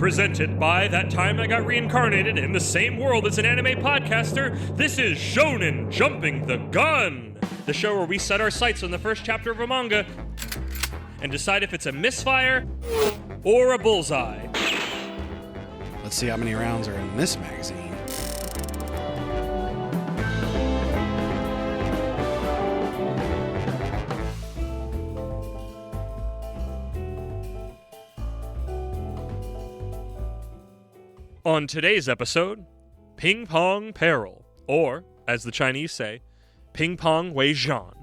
Presented by That Time I Got Reincarnated in the Same World as an Anime Podcaster, this is Shonen Jumping the Gun, the show where we set our sights on the first chapter of a manga and decide if it's a misfire or a bullseye. Let's see how many rounds are in this magazine. On today's episode, Ping-Pong Peril, or, as the Chinese say, Ping-Pong Wei Zhan.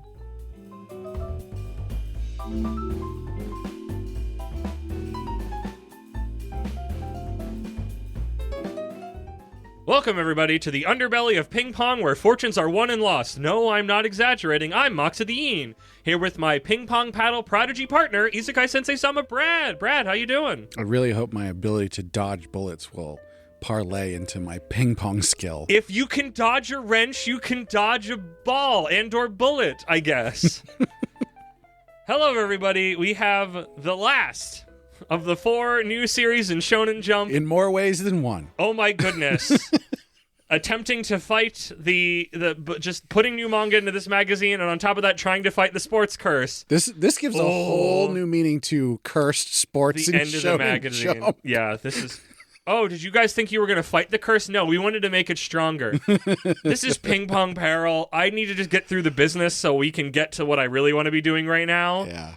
Welcome, everybody, to the underbelly of Ping-Pong, where fortunes are won and lost. No, I'm not exaggerating. I'm Moxa the Ian, here with my ping-pong paddle prodigy partner, Isekai Sensei Sama Brad. Brad, how you doing? I really hope my ability to dodge bullets will parlay into my ping-pong skill. If you can dodge a wrench, you can dodge a ball and or bullet, I guess. Hello, everybody. We have the last of the 4 new series in Shonen Jump. In more ways than one. Oh my goodness. Attempting to fight just putting new manga into this magazine, and on top of that, trying to fight the sports curse. This gives a whole new meaning to cursed sports the in end of the magazine. Jump. Yeah, this is... Oh, did you guys think you were going to fight the curse? No, we wanted to make it stronger. This is Ping-Pong Peril. I need to just get through the business so we can get to what I really want to be doing right now. Yeah.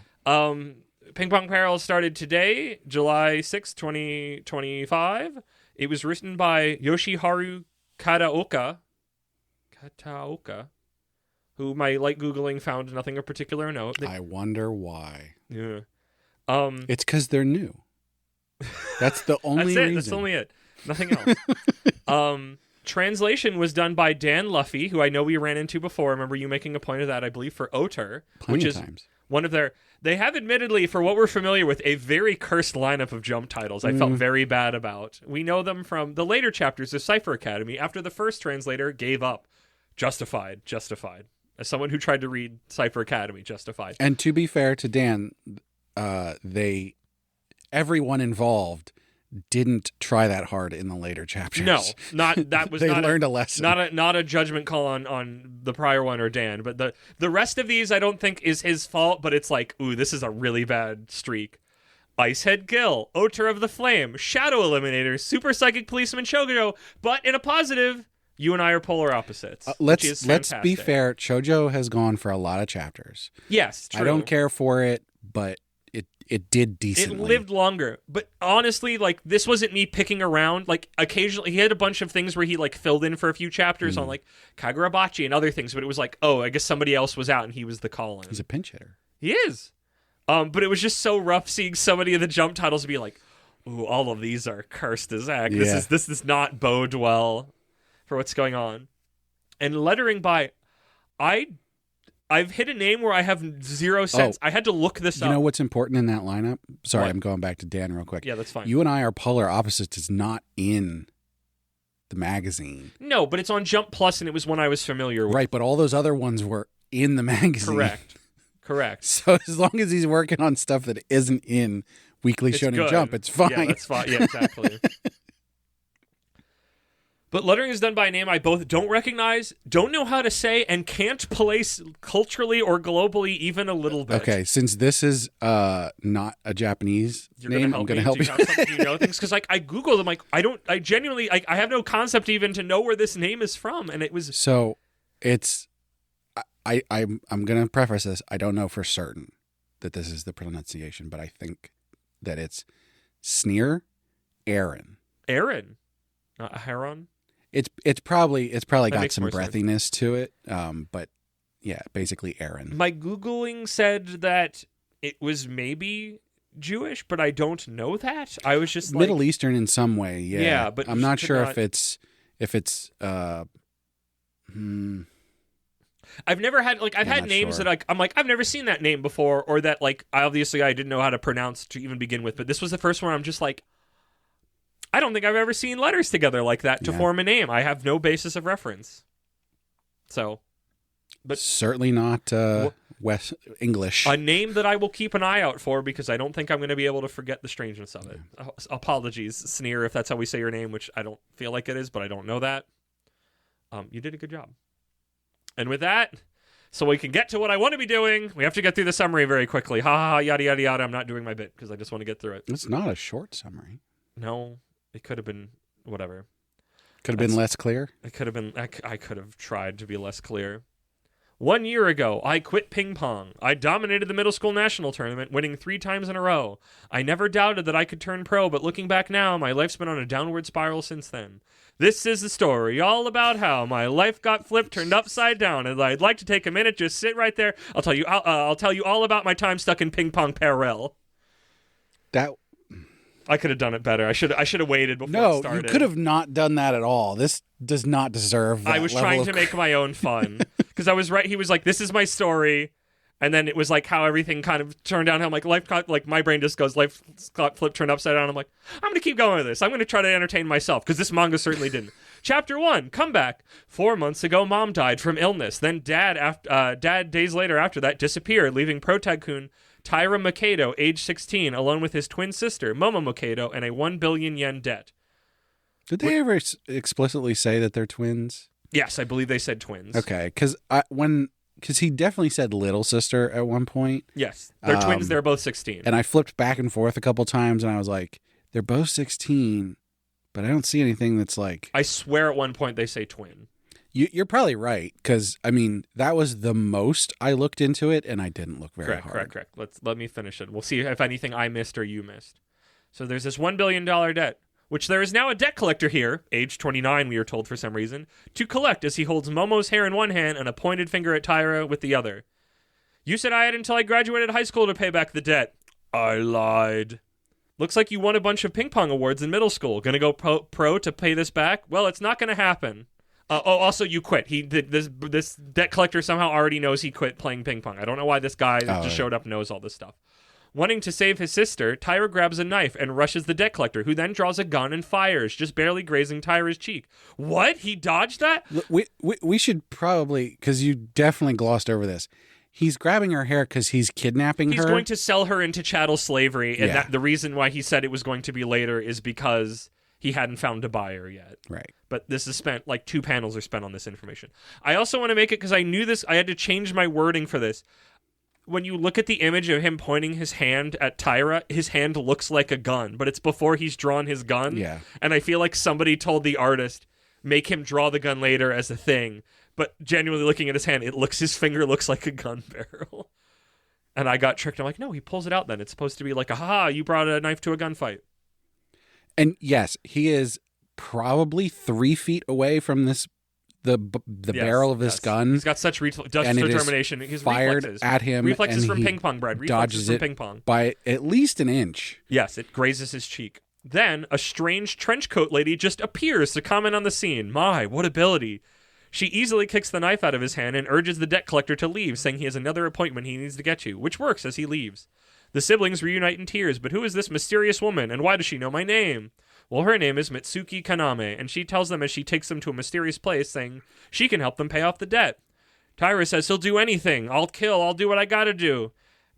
Ping-Pong Peril started today, July 6th, 2025. It was written by Yoshiharu Kataoka, who my light Googling found nothing of particular note. I wonder why. Yeah. It's because they're new. That's the only reason. That's only it. Nothing else. Translation was done by Dan Luffy, who I know we ran into before. I remember you making a point of that, I believe, for Oter. Plenty which of is times. One of their... They have admittedly, for what we're familiar with, a very cursed lineup of Jump titles I felt very bad about. We know them from the later chapters of Cypher Academy after the first translator gave up. Justified. As someone who tried to read Cypher Academy, justified. And to be fair to Dan, everyone involved didn't try that hard in the later chapters. No, that was they not learned a lesson. Not a judgment call on the prior one or Dan, but the rest of these I don't think is his fault, but it's like, ooh, this is a really bad streak. Icehead Gill, Oter of the Flame, Shadow Eliminator, Super Psychic Policeman Shoujo, but in a positive, you and I are polar opposites. Let's be fair, Shoujo has gone for a lot of chapters. Yes, true. I don't care for it, but it did decently. It lived longer. But honestly, like, this wasn't me picking around. Like, occasionally, he had a bunch of things where he, like, filled in for a few chapters on, like, Kagurabachi and other things. But it was like, oh, I guess somebody else was out and he was the call-in. He's a pinch hitter. He is. But it was just so rough seeing so many of the Jump titles be like, ooh, all of these are cursed as heck. Yeah. This does not bode well for what's going on. And lettering by... I've hit a name where I have zero sense. I had to look this up. You know what's important in that lineup? Sorry, What? I'm going back to Dan real quick. Yeah, that's fine. You and I are polar opposites. It's not in the magazine. No, but it's on Jump Plus, and it was one I was familiar with. Right, but all those other ones were in the magazine. Correct. So as long as he's working on stuff that isn't in Weekly It's Shonen good. Jump, it's fine. Yeah, that's fine. Yeah, exactly. But lettering is done by a name I both don't recognize, don't know how to say, and can't place culturally or globally even a little bit. Okay, since this is not a Japanese name, I'm going to help you. Do you know things? Because like I Googled them, like I genuinely, I have no concept even to know where this name is from, and it was... So it's, I'm going to preface this. I don't know for certain that this is the pronunciation, but I think that it's Sneer Aaron. Aaron, not Heron. It's probably got makes some more sense. breathiness to it, but yeah, basically Aaron. My Googling said that it was maybe Jewish, but I don't know that. I was just like... Middle Eastern in some way, yeah. Yeah, but I'm not could sure not- if it's I've never had, like, I've I'm had not names sure. that I'm like, I've never seen that name before, or that, like, obviously I didn't know how to pronounce to even begin with, but this was the first one I'm just like, I don't think I've ever seen letters together like that to Yeah. form a name. I have no basis of reference. So, But certainly not West English. a name that I will keep an eye out for because I don't think I'm going to be able to forget the strangeness of it. Apologies, Sneer, if that's how we say your name, which I don't feel like it is, but I don't know that. You did a good job. And with that, so we can get to what I want to be doing, we have to get through the summary very quickly. Ha ha ha, yada yada yada. I'm not doing my bit because I just want to get through it. It's not a short summary. No, it could have been whatever. Could have been less clear. It could have been. I could have tried to be less clear. 1 year ago, I quit ping-pong. I dominated the middle school national tournament, winning 3 times in a row. I never doubted that I could turn pro, but looking back now, my life's been on a downward spiral since then. This is the story all about how my life got flipped, turned upside down, and I'd like to take a minute, just sit right there. I'll tell you all about my time stuck in Ping-Pong Peril. That I could have done it better. I should have waited before it started. No, you could have not done that at all. This does not deserve that. I was trying to make my own fun because I was right. He was like, "This is my story," and then it was like how everything kind of turned down. I'm like, life got like my brain just goes life got flipped, turned upside down. I'm like, I'm gonna keep going with this. I'm gonna try to entertain myself because this manga certainly didn't. Chapter 1, comeback. 4 months ago, mom died from illness. Then dad days later after that disappeared, leaving pro tycoon Taira Makedo, age 16, alone with his twin sister, Momo Makedo, and a 1 billion yen debt. Did they ever explicitly say that they're twins? Yes, I believe they said twins. Okay, because he definitely said little sister at one point. Yes, they're twins. They're both 16. And I flipped back and forth a couple times, and I was like, they're both 16, but I don't see anything that's like... I swear at one point they say twin. You're probably right, because, I mean, that was the most I looked into it, and I didn't look very hard. Correct. Let me finish it. We'll see if anything I missed or you missed. So there's this $1 billion debt, which there is now a debt collector here, age 29, we are told for some reason, to collect as he holds Momo's hair in one hand and a pointed finger at Taira with the other. You said I had until I graduated high school to pay back the debt. I lied. Looks like you won a bunch of ping-pong awards in middle school. Gonna go pro to pay this back? Well, it's not gonna happen. Also, you quit. He did this debt collector somehow already knows he quit playing ping pong. I don't know why this guy that just showed up knows all this stuff. Wanting to save his sister, Taira grabs a knife and rushes the debt collector, who then draws a gun and fires, just barely grazing Taira's cheek. What? He dodged that? We should probably, because you definitely glossed over this. He's grabbing her hair because he's kidnapping her. He's going to sell her into chattel slavery, and that the reason why he said it was going to be later is because he hadn't found a buyer yet. Right. But this is spent, like 2 panels are spent on this information. I also want to make it, because I knew this, I had to change my wording for this. When you look at the image of him pointing his hand at Taira, his hand looks like a gun, but it's before he's drawn his gun. Yeah. And I feel like somebody told the artist, make him draw the gun later as a thing. But genuinely looking at his hand, his finger looks like a gun barrel. And I got tricked. I'm like, no, he pulls it out then. It's supposed to be like, aha, you brought a knife to a gunfight. And yes, he is probably 3 feet away from the barrel of this gun. He's got such determination. His fired reflexes at him. Reflexes and from he ping pong, Brad. Reflexes from ping pong by at least an inch. Yes, it grazes his cheek. Then a strange trench coat lady just appears to comment on the scene. My, what ability! She easily kicks the knife out of his hand and urges the debt collector to leave, saying he has another appointment he needs to get to, which works as he leaves. The siblings reunite in tears, but who is this mysterious woman, and why does she know my name? Well, her name is Mitsuki Kaname, and she tells them as she takes them to a mysterious place, saying she can help them pay off the debt. Taira says he'll do anything. I'll do what I gotta do.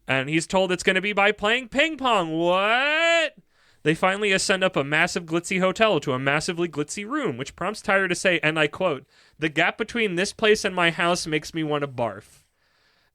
And he's told it's going to be by playing ping pong. What? They finally ascend up a massive glitzy hotel to a massively glitzy room, which prompts Taira to say, and I quote, "The gap between this place and my house makes me want to barf."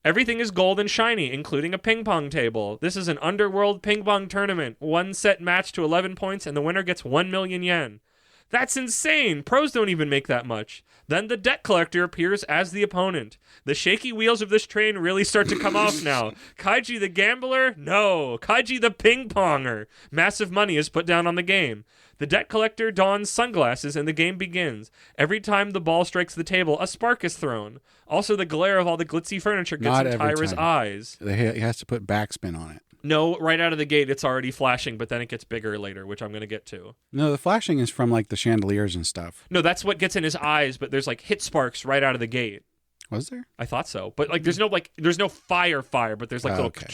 Everything is gold and shiny, including a ping pong table. This is an underworld ping pong tournament. 1 set match to 11 points, and the winner gets 1 million yen. That's insane. Pros don't even make that much. Then the debt collector appears as the opponent. The shaky wheels of this train really start to come off now. Kaiji the gambler? No. Kaiji the ping-ponger. Massive money is put down on the game. The debt collector dons sunglasses and the game begins. Every time the ball strikes the table, a spark is thrown. Also, the glare of all the glitzy furniture gets in Taira's eyes. He has to put backspin on it. No, right out of the gate, it's already flashing, but then it gets bigger later, which I'm going to get to. No, the flashing is from like the chandeliers and stuff. No, that's what gets in his eyes, but there's like hit sparks right out of the gate. Was there? I thought so. But like there's no fire, but there's like little... Okay.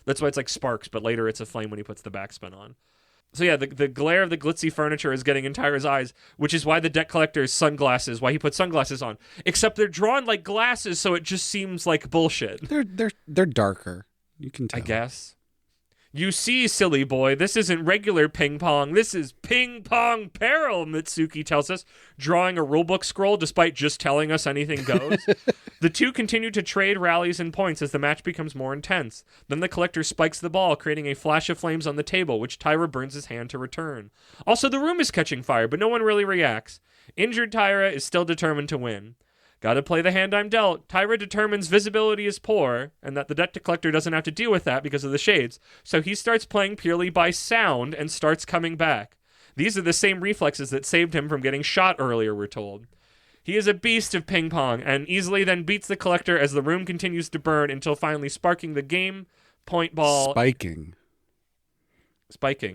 That's why it's like sparks, but later it's a flame when he puts the backspin on. So yeah, the glare of the glitzy furniture is getting in Tyra's eyes, which is why the debt collector's sunglasses, why he put sunglasses on. Except they're drawn like glasses, so it just seems like bullshit. They're darker. You can tell. I guess. You see, silly boy, this isn't regular ping-pong. This is Ping-Pong Peril, Mitsuki tells us, drawing a rulebook scroll despite just telling us anything goes. The two continue to trade rallies and points as the match becomes more intense. Then the collector spikes the ball, creating a flash of flames on the table, which Tyra burns his hand to return. Also, the room is catching fire, but no one really reacts. Injured Tyra is still determined to win. Gotta play the hand I'm dealt. Tyra determines visibility is poor, and that the debt collector doesn't have to deal with that because of the shades, so he starts playing purely by sound and starts coming back. These are the same reflexes that saved him from getting shot earlier, we're told. He is a beast of ping-pong, and easily then beats the collector as the room continues to burn until finally sparking the game point ball. Spiking.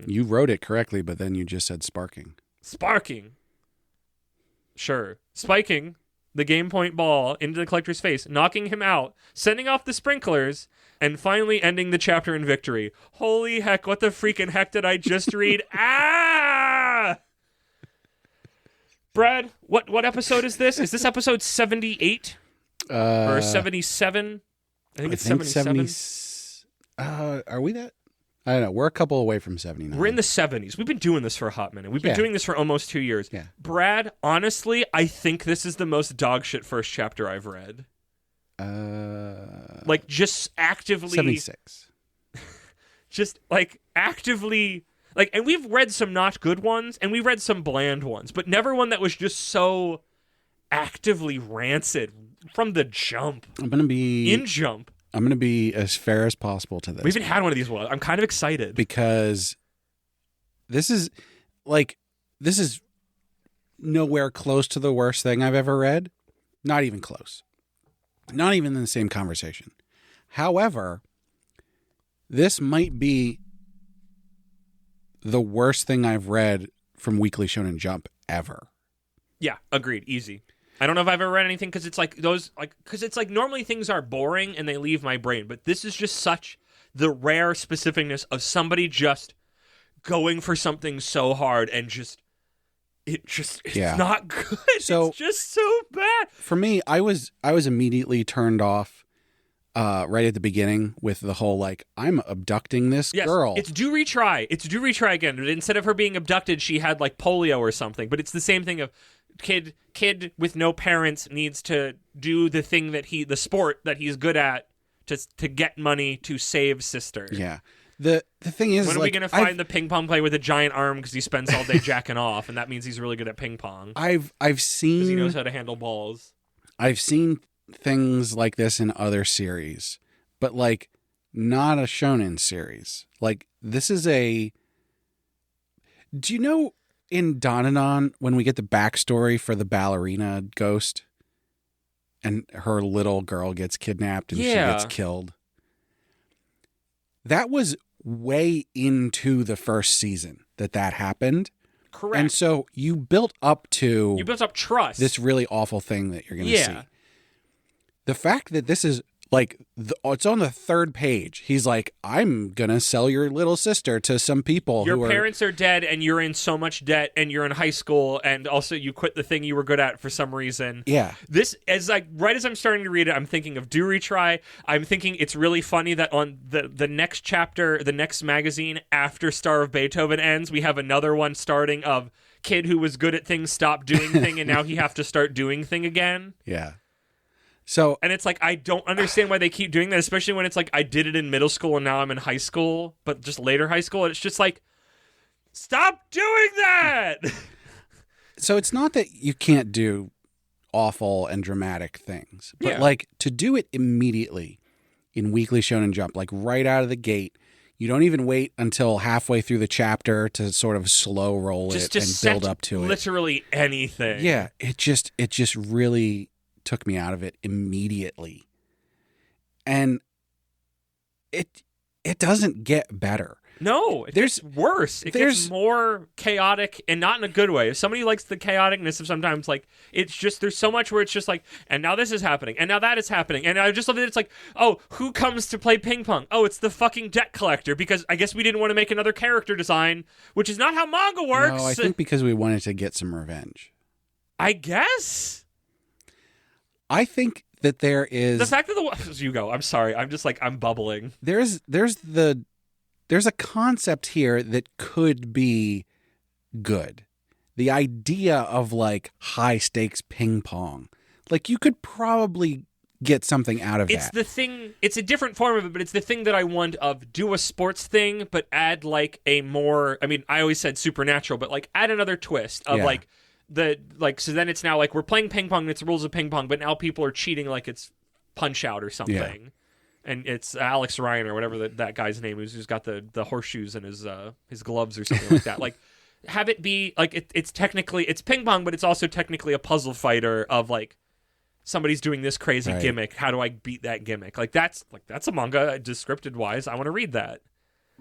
You wrote it correctly, but then you just said sparking. Sparking. Sure. Spiking the game point ball into the collector's face, knocking him out, sending off the sprinklers, and finally ending the chapter in victory. Holy heck, what the freaking heck did I just read? Ah! Brad, what episode is this? Is this episode 78? Or 77? I think it's 77. Are we that? I don't know. We're a couple away from 79. We're in the 70s. We've been doing this for a hot minute. We've been doing this for almost 2 years. Yeah. Brad, honestly, I think this is the most dogshit first chapter I've read. Like, just actively... 76. Just, like, actively... Like, and we've read some not good ones, and we've read some bland ones, but never one that was just so actively rancid from the jump. I'm going to be... In jump. I'm going to be as fair as possible to this. We haven't had one of these ones. I'm kind of excited. Because this is nowhere close to the worst thing I've ever read. Not even close. Not even in the same conversation. However, this might be the worst thing I've read from Weekly Shonen Jump ever. Yeah, agreed. Easy. I don't know if I've ever read anything because it's like those, like, because it's like normally things are boring and they leave my brain, but this is just such the rare specificness of somebody just going for something so hard and it's not good. So, it's just so bad. For me, I was immediately turned off right at the beginning with the whole, like, I'm abducting this girl. It's do retry. It's do retry again. But instead of her being abducted, she had like polio or something. But it's the same thing of kid with no parents needs to do the thing that the sport that he's good at to get money to save sister. Yeah. The thing is, when are we going to find the ping pong player with a giant arm because he spends all day jacking off, and that means he's really good at ping pong? I've seen, because he knows how to handle balls. I've seen things like this in other series, but like not a shonen series. Like this is a. Do you know in Donanon when we get the backstory for the ballerina ghost, and her little girl gets kidnapped and she gets killed? That was way into the first season that happened. Correct. And so you built up trust. This really awful thing that you're going to see. The fact that this is like, it's on the third page. He's like, I'm going to sell your little sister to some people. Your parents are dead and you're in so much debt and you're in high school and also you quit the thing you were good at for some reason. Yeah. This is like, right as I'm starting to read it, I'm thinking of Do Retry. I'm thinking it's really funny that on the next chapter, the next magazine after Star of Beethoven ends, we have another one starting of kid who was good at things stopped doing thing and now he have to start doing thing again. Yeah. So, and it's like, I don't understand why they keep doing that, especially when it's like, I did it in middle school and now I'm in high school, but just later high school. And it's just like, stop doing that. So it's not that you can't do awful and dramatic things, but like to do it immediately in Weekly Shonen Jump, like right out of the gate, you don't even wait until halfway through the chapter to sort of slow roll it and build up to it. Literally anything. Yeah. It just really took me out of it immediately. And it doesn't get better. No, it gets worse. It gets more chaotic, and not in a good way. If somebody likes the chaoticness of sometimes, like, it's just, there's so much where it's just like, and now this is happening, and now that is happening, and I just love that it's like, oh, who comes to play ping pong? Oh, it's the fucking debt collector, because I guess we didn't want to make another character design, which is not how manga works. No, I think because we wanted to get some revenge. I guess. I think that there is... The fact that you go, I'm sorry, I'm just like, I'm bubbling. There's a concept here that could be good. The idea of like high stakes ping pong. Like you could probably get something out of that. It's the thing, it's a different form of it, but it's the thing that I want of do a sports thing, but add like a more, I mean, I always said supernatural, but like add another twist of like so then it's now like we're playing ping pong and it's rules of ping pong, but now people are cheating like it's Punch Out or something. Yeah. And it's Alex Ryan or whatever that guy's name is, who's got the horseshoes in his gloves or something like that. Like, have it be like it's technically it's ping pong, but it's also technically a puzzle fighter of like somebody's doing this crazy gimmick. How do I beat that gimmick? Like that's a manga descriptive wise. I want to read that.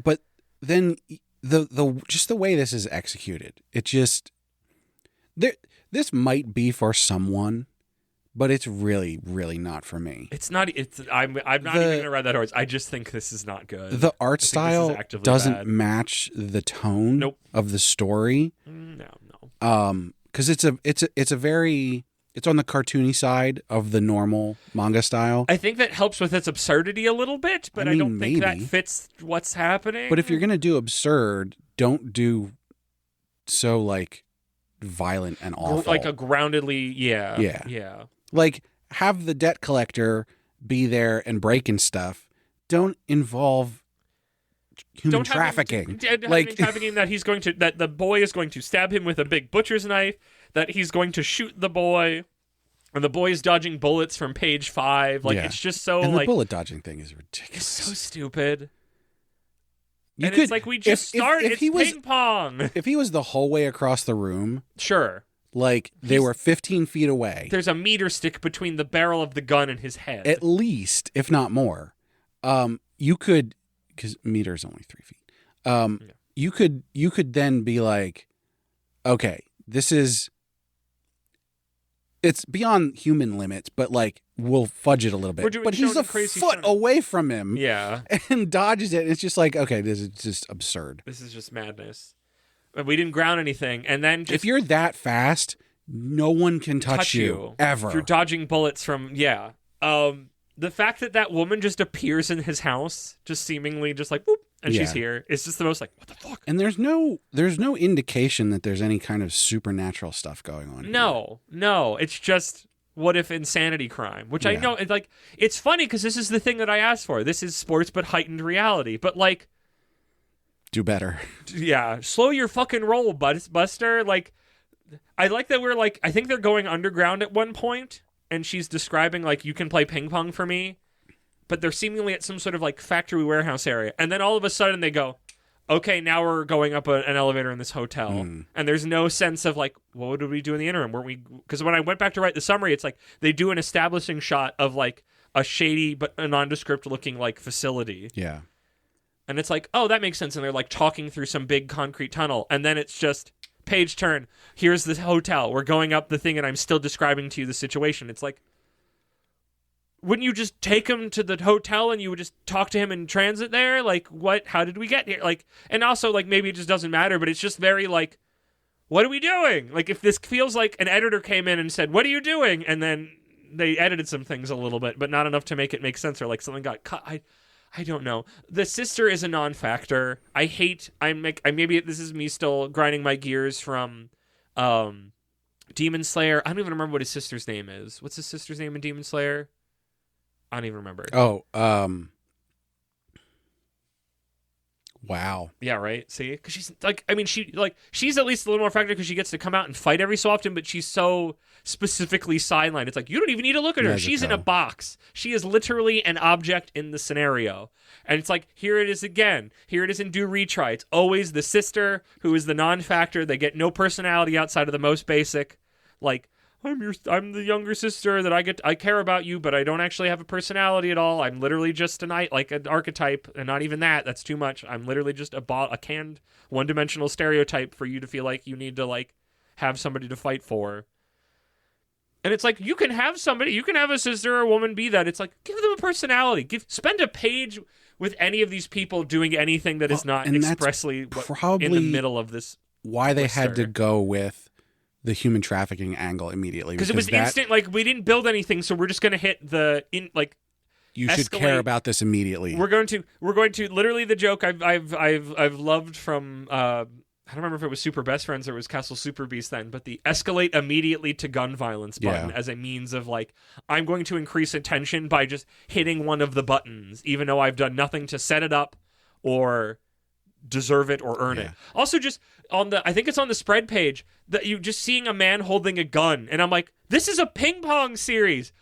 But then the just the way this is executed, it just this might be for someone. But it's really, really not for me. It's not. I'm not even gonna ride that horse. I just think this is not good. The art style doesn't match the tone of the story. No. Because it's on the cartoony side of the normal manga style. I think that helps with its absurdity a little bit, but I don't think that fits what's happening. But if you're gonna do absurd, don't do so like violent and awful. Like a groundedly, yeah. Like, have the debt collector be there and breaking stuff. Don't involve human trafficking. Trafficking that the boy is going to stab him with a big butcher's knife, that he's going to shoot the boy, and the boy is dodging bullets from page 5. Like, it's just so, and the bullet dodging thing is ridiculous. It's so stupid. It's like we just started. It's ping pong. If he was the whole way across the room... Sure. Like, they were 15 feet away. There's a meter stick between the barrel of the gun and his head. At least, if not more. You could, because meter is only 3 feet. You could then be like, okay, it's beyond human limits, but like, we'll fudge it a little bit. But he's a foot away from him. Yeah. And dodges it. And it's just like, okay, this is just absurd. This is just madness. We didn't ground anything, and then if you're that fast, no one can touch you ever. If you're dodging bullets from the fact that woman just appears in his house, just seemingly just like boop, and she's here. It's just the most like what the fuck. And there's no indication that there's any kind of supernatural stuff going on. No, it's just what if insanity crime, which I know it's funny because this is the thing that I asked for. This is sports but heightened reality, but like. Do better. Yeah, slow your fucking roll, Buster. Like, I like that we're like, I think they're going underground at one point, and she's describing like, you can play ping pong for me, but they're seemingly at some sort of like factory warehouse area, and then all of a sudden they go, okay, now we're going up an elevator in this hotel, and there's no sense of like, what did we do in the interim? Weren't we? Because when I went back to write the summary, it's like they do an establishing shot of like a shady but a nondescript looking like facility. Yeah. And it's like, oh, that makes sense. And they're like talking through some big concrete tunnel. And then it's just page turn. Here's the hotel. We're going up the thing and I'm still describing to you the situation. It's like, wouldn't you just take him to the hotel and you would just talk to him in transit there? Like, what? How did we get here? Like, and also like maybe it just doesn't matter, but it's just very like, what are we doing? Like if this feels like an editor came in and said, what are you doing? And then they edited some things a little bit, but not enough to make it make sense or like something got cut. I don't know. The sister is a non-factor. Maybe this is me still grinding my gears from Demon Slayer. I don't even remember what his sister's name is. What's his sister's name in Demon Slayer? I don't even remember. Wow. Yeah, right. See, because she's like, I mean, she's at least a little more factor because she gets to come out and fight every so often, but she's so specifically sidelined. It's like you don't even need to look at her. She's in a box. She is literally an object in the scenario, and it's like here it is again. Here it is in Do Retry. It's always the sister who is the non-factor. They get no personality outside of the most basic, like I'm the younger sister that I care about you, but I don't actually have a personality at all. I'm literally just an archetype, and not even that. That's too much. I'm literally just a canned one-dimensional stereotype for you to feel like you need to like have somebody to fight for. And it's like, you can have a sister or a woman be that. It's like, give them a personality. Spend a page with any of these people doing anything that is not expressly probably in the middle of this. Why they had to go with the human trafficking angle immediately. Because it was instant, like, we didn't build anything, so we're just going to hit you should care about this immediately. We're going to literally the joke I've loved from I don't remember if it was Super Best Friends or it was Castle Super Beast then, but the escalate immediately to gun violence button as a means of like, I'm going to increase attention by just hitting one of the buttons, even though I've done nothing to set it up or deserve it or earn it. Also, just I think it's on the spread page that you just seeing a man holding a gun, and I'm like, this is a Ping-Pong series.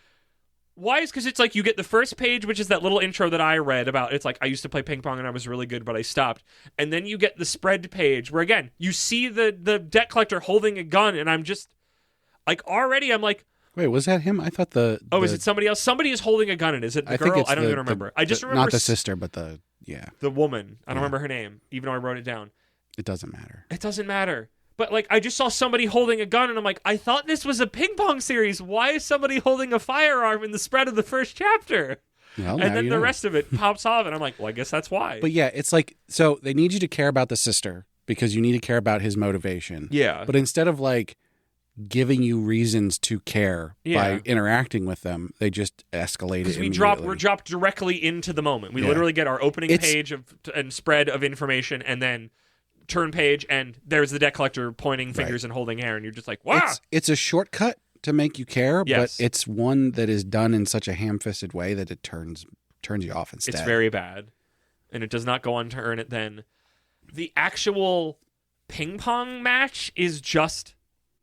Why is because it's like you get the first page, which is that little intro that I read about. It's like, I used to play ping pong and I was really good, but I stopped. And then you get the spread page where, again, you see the debt collector holding a gun, and I'm just like, already I'm like, wait, was that him? I thought is it somebody else? Somebody is holding a gun, and is it the girl? I don't even remember. I just remember not the sister, but the woman. I don't remember her name, even though I wrote it down. It doesn't matter. It doesn't matter. But, like, I just saw somebody holding a gun, and I'm like, I thought this was a ping-pong series. Why is somebody holding a firearm in the spread of the first chapter? Well, and then the rest of it pops off, and I'm like, well, I guess that's why. But, yeah, it's like, so they need you to care about the sister because you need to care about his motivation. Yeah. But instead of, like, giving you reasons to care by interacting with them, they just escalate it because we're dropped directly into the moment. We literally get our opening page and spread of information, and then turn page, and there's the debt collector pointing fingers and holding hair, and you're just like, wow. It's a shortcut to make you care, but it's one that is done in such a ham-fisted way that it turns you off instead. It's very bad, and it does not go on to earn it then. The actual ping-pong match is just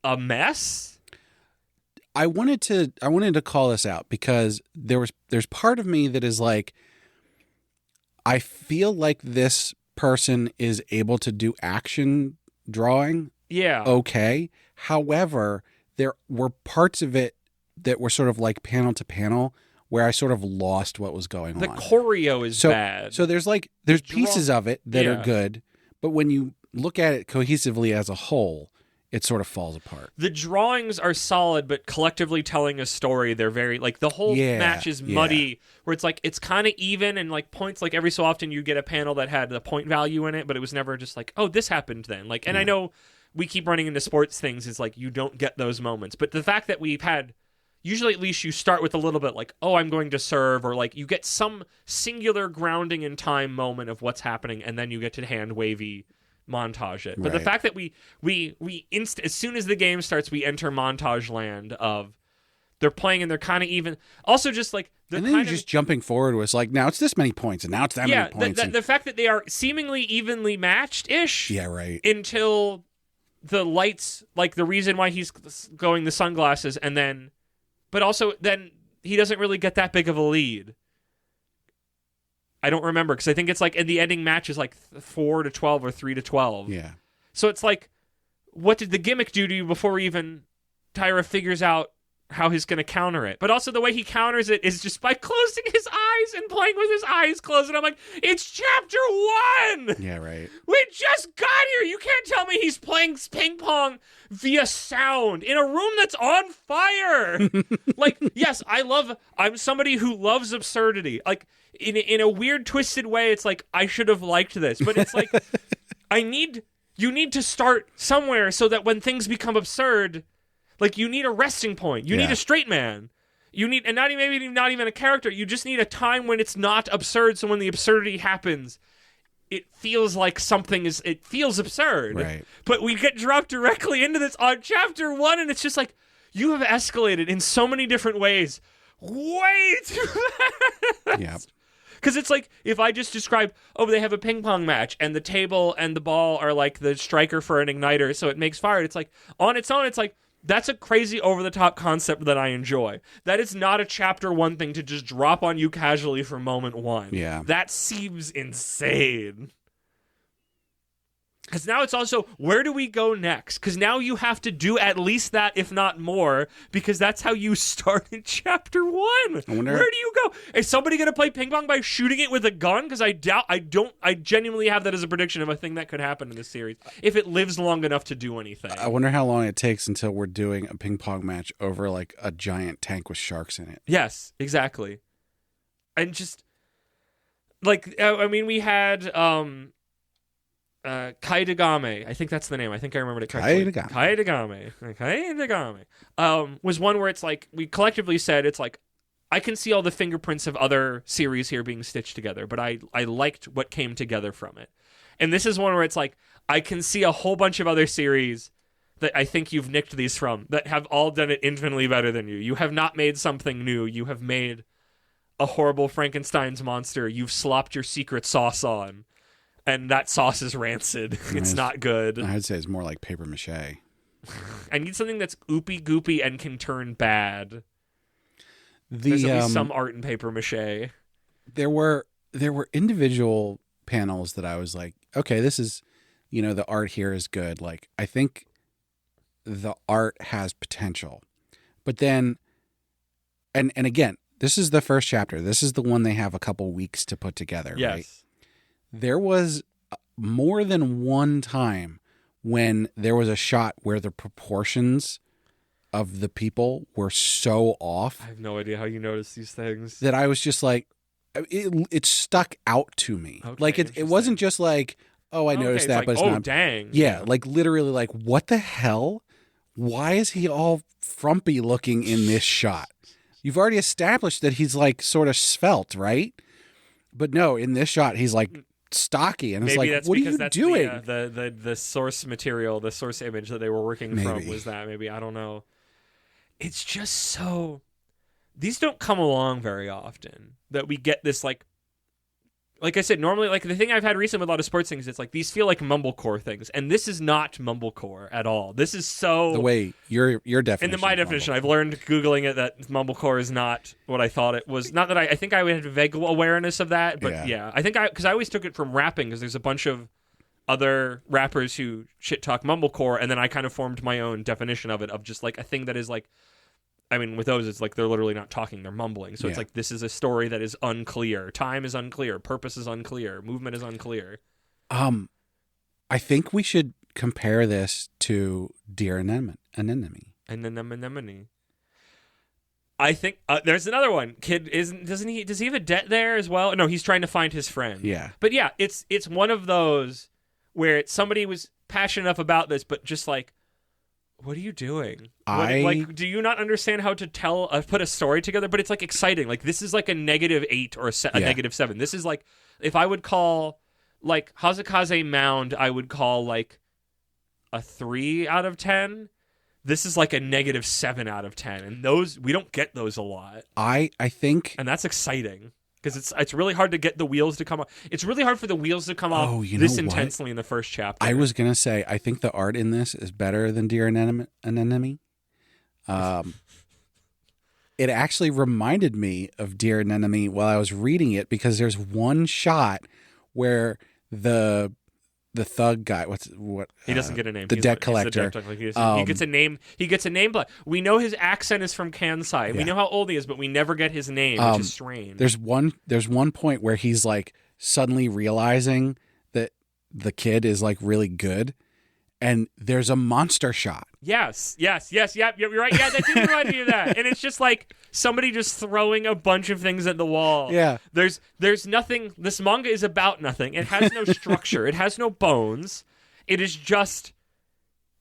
a mess. I wanted to call this out because there's part of me that is like, I feel like this person is able to do action drawing okay. However, there were parts of it that were sort of like panel to panel where I sort of lost what was going on. The choreo is bad. So there's pieces of it that are good, but when you look at it cohesively as a whole, it sort of falls apart. The drawings are solid, but collectively telling a story, they're very, like, the whole match is muddy, where it's like, it's kind of even, and like points, like every so often you get a panel that had the point value in it, but it was never just like, oh, this happened then. Like, and I know we keep running into sports things, it's like, you don't get those moments. But the fact that we've had, usually at least you start with a little bit like, oh, I'm going to serve, or like you get some singular grounding in time moment of what's happening, and then you get to hand wavy montage it. But the fact that we as soon as the game starts, we enter montage land of they're playing and they're kind of even. Also, just like and then you're just jumping forward was like, now it's this many points and now it's that many points. The fact that they are seemingly evenly matched ish. Yeah, right. Until the lights, like the reason why he's going the sunglasses, and then, but also then he doesn't really get that big of a lead. I don't remember, because I think it's like in the ending match is like 4-12 or 3-12. Yeah. So it's like, what did the gimmick do to you before even Tyra figures out how he's going to counter it? But also the way he counters it is just by closing his eyes and playing with his eyes closed. And I'm like, it's chapter 1! Yeah, right. We just got here! You can't tell me he's playing ping pong via sound in a room that's on fire! Like, yes, I'm somebody who loves absurdity. Like, in a weird, twisted way, it's like, I should have liked this. But it's like, you need to start somewhere so that when things become absurd, like, you need a resting point. You need a straight man. You need, and maybe not even a character. You just need a time when it's not absurd, so when the absurdity happens, it feels like it feels absurd. Right. But we get dropped directly into this on chapter 1, and it's just like, you have escalated in so many different ways. Way too fast. Yeah. Because it's like, if I just describe, they have a ping pong match, and the table and the ball are like the striker for an igniter, so it makes fire. It's like, on its own, it's like, that's a crazy over-the-top concept that I enjoy. That is not a chapter 1 thing to just drop on you casually for moment 1. Yeah. That seems insane. Because now it's also, where do we go next? Because now you have to do at least that, if not more, because that's how you started chapter 1. Where do you go? Is somebody going to play ping pong by shooting it with a gun? Because I genuinely have that as a prediction of a thing that could happen in this series, if it lives long enough to do anything. I wonder how long it takes until we're doing a ping pong match over like a giant tank with sharks in it. Yes, exactly. And just, like, I mean, we had... Kaidagame, I think that's the name. I think I remembered it correctly. Kaidagame. Was one where it's like, we collectively said, it's like, I can see all the fingerprints of other series here being stitched together, but I liked what came together from it. And this is one where it's like, I can see a whole bunch of other series that I think you've nicked these from, that have all done it infinitely better than you. You have not made something new. You have made a horrible Frankenstein's monster you've slopped your secret sauce on. And that sauce is rancid. It's not good. I'd say it's more like paper mache. I need something that's oopy goopy and can turn bad. There's at least some art in paper mache. There were individual panels that I was like, okay, this is, the art here is good. Like, I think the art has potential. But then, and again, this is the first chapter. This is the one they have a couple weeks to put together, yes. Right? There was more than one time when there was a shot where the proportions of the people were so off. I have no idea how you notice these things. That I was just like, it stuck out to me. Okay, like it wasn't just like, oh, I noticed that, like, but it's not. Dang. Yeah, like literally like, what the hell? Why is he all frumpy looking in this shot? You've already established that he's like sort of svelte, right? But no, in this shot, he's like stocky, and it's maybe like, that's what are because you that's doing? The source material, the source image that they were working from was that. Maybe, I don't know. It's just so, these don't come along very often, that we get this like I said, normally, like the thing I've had recently with a lot of sports things, it's like these feel like mumblecore things, and this is not mumblecore at all. This is so, the way your definition. In my definition, I've learned Googling it that mumblecore is not what I thought it was. Not that I think I would have vague awareness of that, but yeah I think because I always took it from rapping, because there's a bunch of other rappers who shit talk mumblecore, and then I kind of formed my own definition of it, of just like a thing that is like, I mean, with those, it's like they're literally not talking, they're mumbling. So it's like, this is a story that is unclear. Time is unclear. Purpose is unclear. Movement is unclear. I think we should compare this to Dear Anemone. Anemone. I think there's another one. Does he have a debt there as well? No, he's trying to find his friend. Yeah. But yeah, it's one of those where somebody was passionate enough about this, but just like, what are you doing? Do you not understand how to put a story together? But it's like exciting. Like, this is like a -8 or a -7. This is like, if I would call like Hazakaze Mound, I would call like a 3 out of 10. This is like a -7 out of 10. And those, we don't get those a lot. I think, and that's exciting. Because it's really hard to get the wheels to come off. It's really hard for the wheels to come off this intensely in the first chapter. I was going to say, I think the art in this is better than Dear Anemone. It actually reminded me of Dear Anemone while I was reading it, because there's one shot where the thug guy, he doesn't get a name. The debt collector. He gets a name. He gets a name, but we know his accent is from Kansai. We know how old he is, but we never get his name, which is strange. There's one point where he's like suddenly realizing that the kid is like really good, and there's a monster shot. Yes, you're right. Yeah, that did remind me of that. And it's just like somebody just throwing a bunch of things at the wall. Yeah. There's nothing. This manga is about nothing. It has no structure. It has no bones. It is just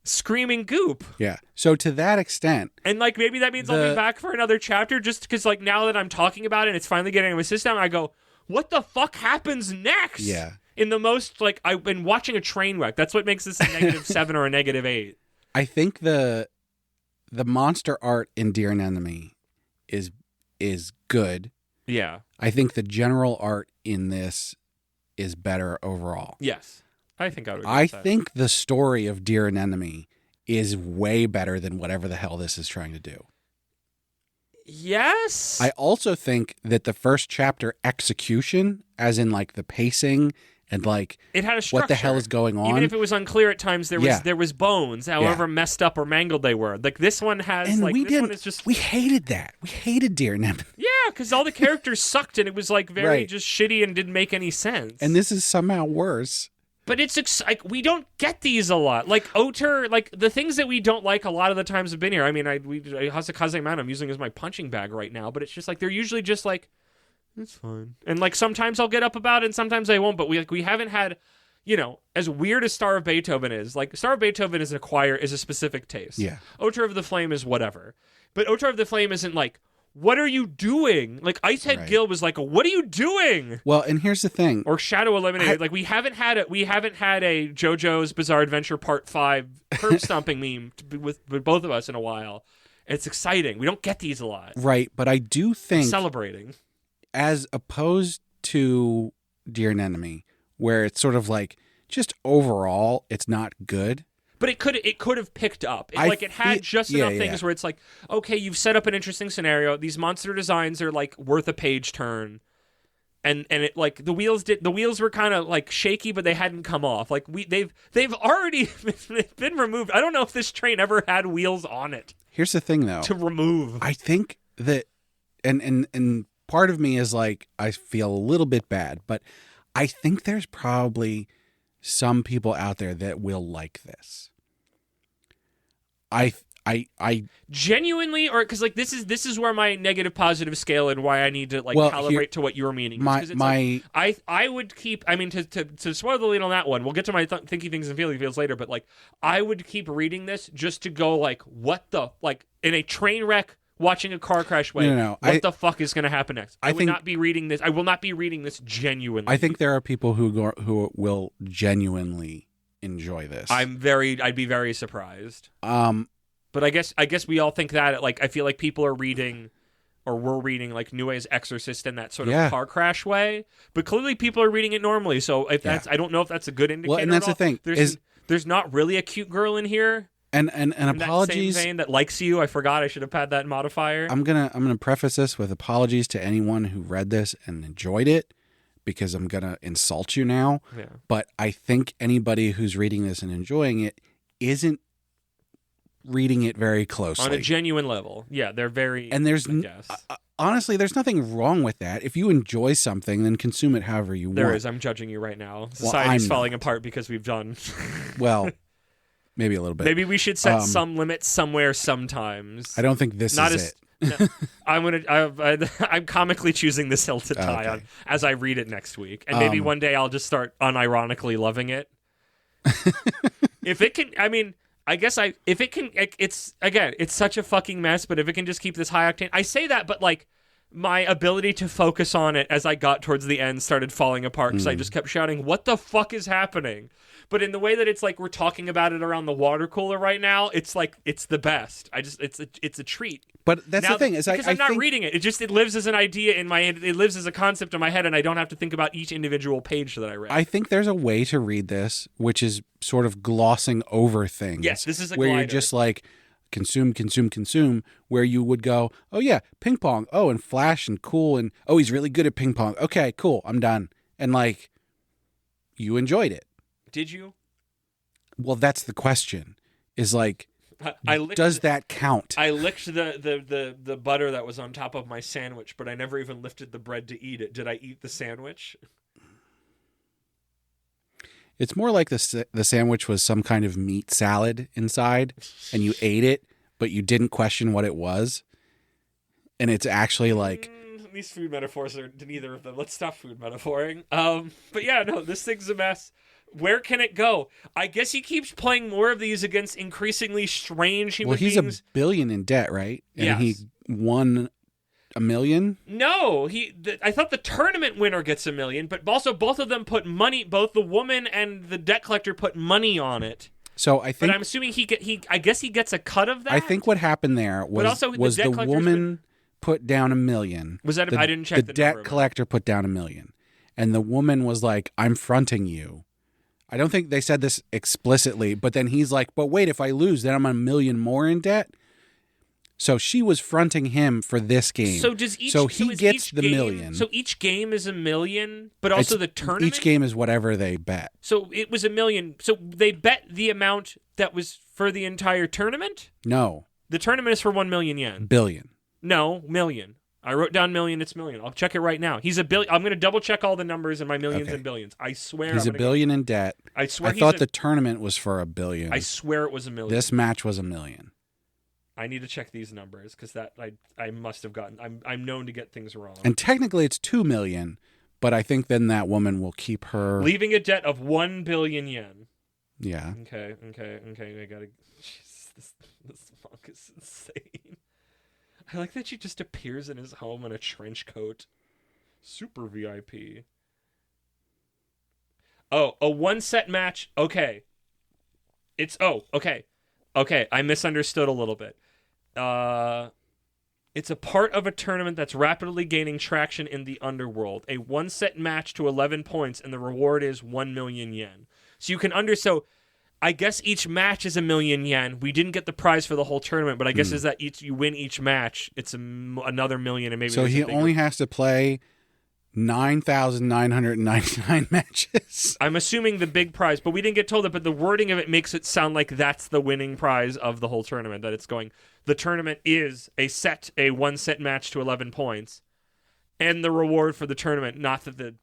screaming goop. Yeah. So to that extent. And like, maybe that means I'll be back for another chapter, just because like now that I'm talking about it and it's finally getting in my system, I go, what the fuck happens next? Yeah. In the most, like, I've been watching a train wreck. That's what makes this a -7 or a -8. I think the monster art in Dear Anemone is good. Yeah. I think the general art in this is better overall. Yes. I think I would agree I with that. think the story of Dear Anemone is way better than whatever the hell this is trying to do. Yes. I also think that the first chapter execution, as in like the pacing and like it had a structure. what the hell is going on. Even if it was unclear at times, there was bones, however messed up or mangled they were. Like this one has, and like we this didn't. one is just We hated that. We hated Dear Anemone. yeah, because all the characters sucked and it was like very just shitty and didn't make any sense. And this is somehow worse. But it's like we don't get these a lot. Like Oter, like the things that we don't like a lot of the times have been here. I mean, Hasekaze Man I'm using as my punching bag right now, but it's just like they're usually just like it's fine. And like sometimes I'll get up about it and sometimes I won't, but we haven't had, you know, as weird as Star of Beethoven is, like Star of Beethoven is a specific taste. Yeah. Oter of the Flame is whatever. But Oter of the Flame isn't like, what are you doing? Like Icehead Gill was like, what are you doing? Well, and here's the thing. Or Shadow Eliminated. Like we haven't had a JoJo's Bizarre Adventure Part 5 curb stomping meme with both of us in a while. It's exciting. We don't get these a lot. Right, but I do think Celebrating. As opposed to Dear Anemone, where it's sort of like just overall it's not good. But it could have picked up. It had just enough things where it's like, okay, you've set up an interesting scenario. These monster designs are like worth a page turn, and it like the wheels were kind of like shaky, but they hadn't come off. Like they've already been removed. I don't know if this train ever had wheels on it. Here's the thing, though. To remove, I think that, and part of me is like I feel a little bit bad, but I think there's probably some people out there that will like this. I genuinely, or because like this is where my negative positive scale and why I need to like calibrate to what you're meaning. I would keep. I mean, to spoil the lead on that one, we'll get to my thinking things and feeling feels later. But like, I would keep reading this just to go like, what the like in a train wreck. Watching a car crash way. No. What the fuck is going to happen next? I will not be reading this genuinely. I think there are people who will genuinely enjoy this. I'd be very surprised. But I guess we all think that. Like, I feel like people are reading, or we're reading like Nue's Exorcist in that sort of car crash way. But clearly, people are reading it normally. So if that's, I don't know if that's a good indicator. Well, and that's the thing. There's not really a cute girl in here. And apologies. That same vein that likes you. I forgot. I should have had that modifier. I'm gonna preface this with apologies to anyone who read this and enjoyed it, because I'm gonna insult you now. Yeah. But I think anybody who's reading this and enjoying it isn't reading it very closely on a genuine level. Yeah, they're very. And there's honestly, there's nothing wrong with that. If you enjoy something, then consume it however you want. There is. I'm judging you right now. Society's falling apart because we've done. Well. Maybe a little bit. Maybe we should set some limits somewhere sometimes. I don't think this is it. No, I'm comically choosing this hill to die on as I read it next week. And maybe one day I'll just start unironically loving it. If it can, I mean, I guess if it can, it's such a fucking mess, but if it can just keep this high octane, I say that, but like, my ability to focus on it as I got towards the end started falling apart because I just kept shouting, what the fuck is happening? But in the way that it's like we're talking about it around the water cooler right now, it's like it's the best. It's a treat. But that's the thing is because I'm not reading it. It lives as an idea in my head. It lives as a concept in my head, and I don't have to think about each individual page that I read. I think there's a way to read this, which is sort of glossing over things. Yes, this is a where glider. You're just like consume, where you would go, oh yeah, Ping-Pong, oh, and Flash and cool, and oh, he's really good at Ping-Pong. Okay, cool, I'm done. And like, you enjoyed it. Did you? Well, that's the question. Is like, does that count? I licked the butter that was on top of my sandwich, but I never even lifted the bread to eat it. Did I eat the sandwich? It's more like the sandwich was some kind of meat salad inside, and you ate it, but you didn't question what it was. And it's actually like... These food metaphors are neither of them. Let's stop food metaphoring. But yeah, no, this thing's a mess. Where can it go? I guess he keeps playing more of these against increasingly strange human beings. Well, he's $1 billion in debt, right? And yes. He won $1 million? No, I thought the tournament winner gets $1 million, but also both of them put money. Both the woman and the debt collector put money on it. So I think, but I'm assuming I guess he gets a cut of that. I think what happened there was the woman put down $1 million. Was that? I didn't check the debt collector put down $1 million, and the woman was like, "I'm fronting you." I don't think they said this explicitly, but then he's like, "But wait, if I lose, then I'm $1 million more in debt." So she was fronting him for this game. So does each? So he is gets each the game, million. So each game is $1 million, but also the tournament. Each game is whatever they bet. So it was $1 million. So they bet the amount that was for the entire tournament. No. The tournament is for 1 million yen. Billion. No, million. I wrote down million. It's million. I'll check it right now. He's a billion. I'm going to double check all the numbers in my millions and billions. I swear. He's a billion in debt. I swear. I thought the tournament was for $1 billion. I swear it was $1 million. This match was $1 million. I need to check these numbers because that I must have gotten. I'm known to get things wrong. And technically it's 2 million, but I think then that woman will keep her leaving a debt of 1 billion yen. Yeah. Okay. I gotta. Jeez, this monk is insane. I like that she just appears in his home in a trench coat. Super VIP. Oh, a 1-set match. Okay. Okay. I misunderstood a little bit. It's a part of a tournament that's rapidly gaining traction in the underworld. A 1-set match to 11 points, and the reward is 1 million yen. So you can So I guess each match is 1 million yen. We didn't get the prize for the whole tournament, but I guess is that you win each match, it's another million, and maybe. So he only has to play 9,999 matches. I'm assuming the big prize, but we didn't get told it. But the wording of it makes it sound like that's the winning prize of the whole tournament. That it's going. The tournament is a 1-set match to 11 points, and the reward for the tournament. Not that the.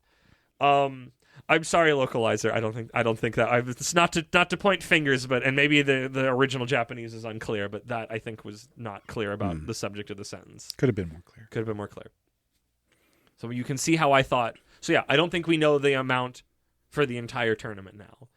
I'm sorry, localizer. I don't think that. It's not to point fingers, and maybe the original Japanese is unclear, but that I think was not clear about the subject of the sentence. Could have been more clear. So you can see how I thought. So yeah, I don't think we know the amount for the entire tournament now,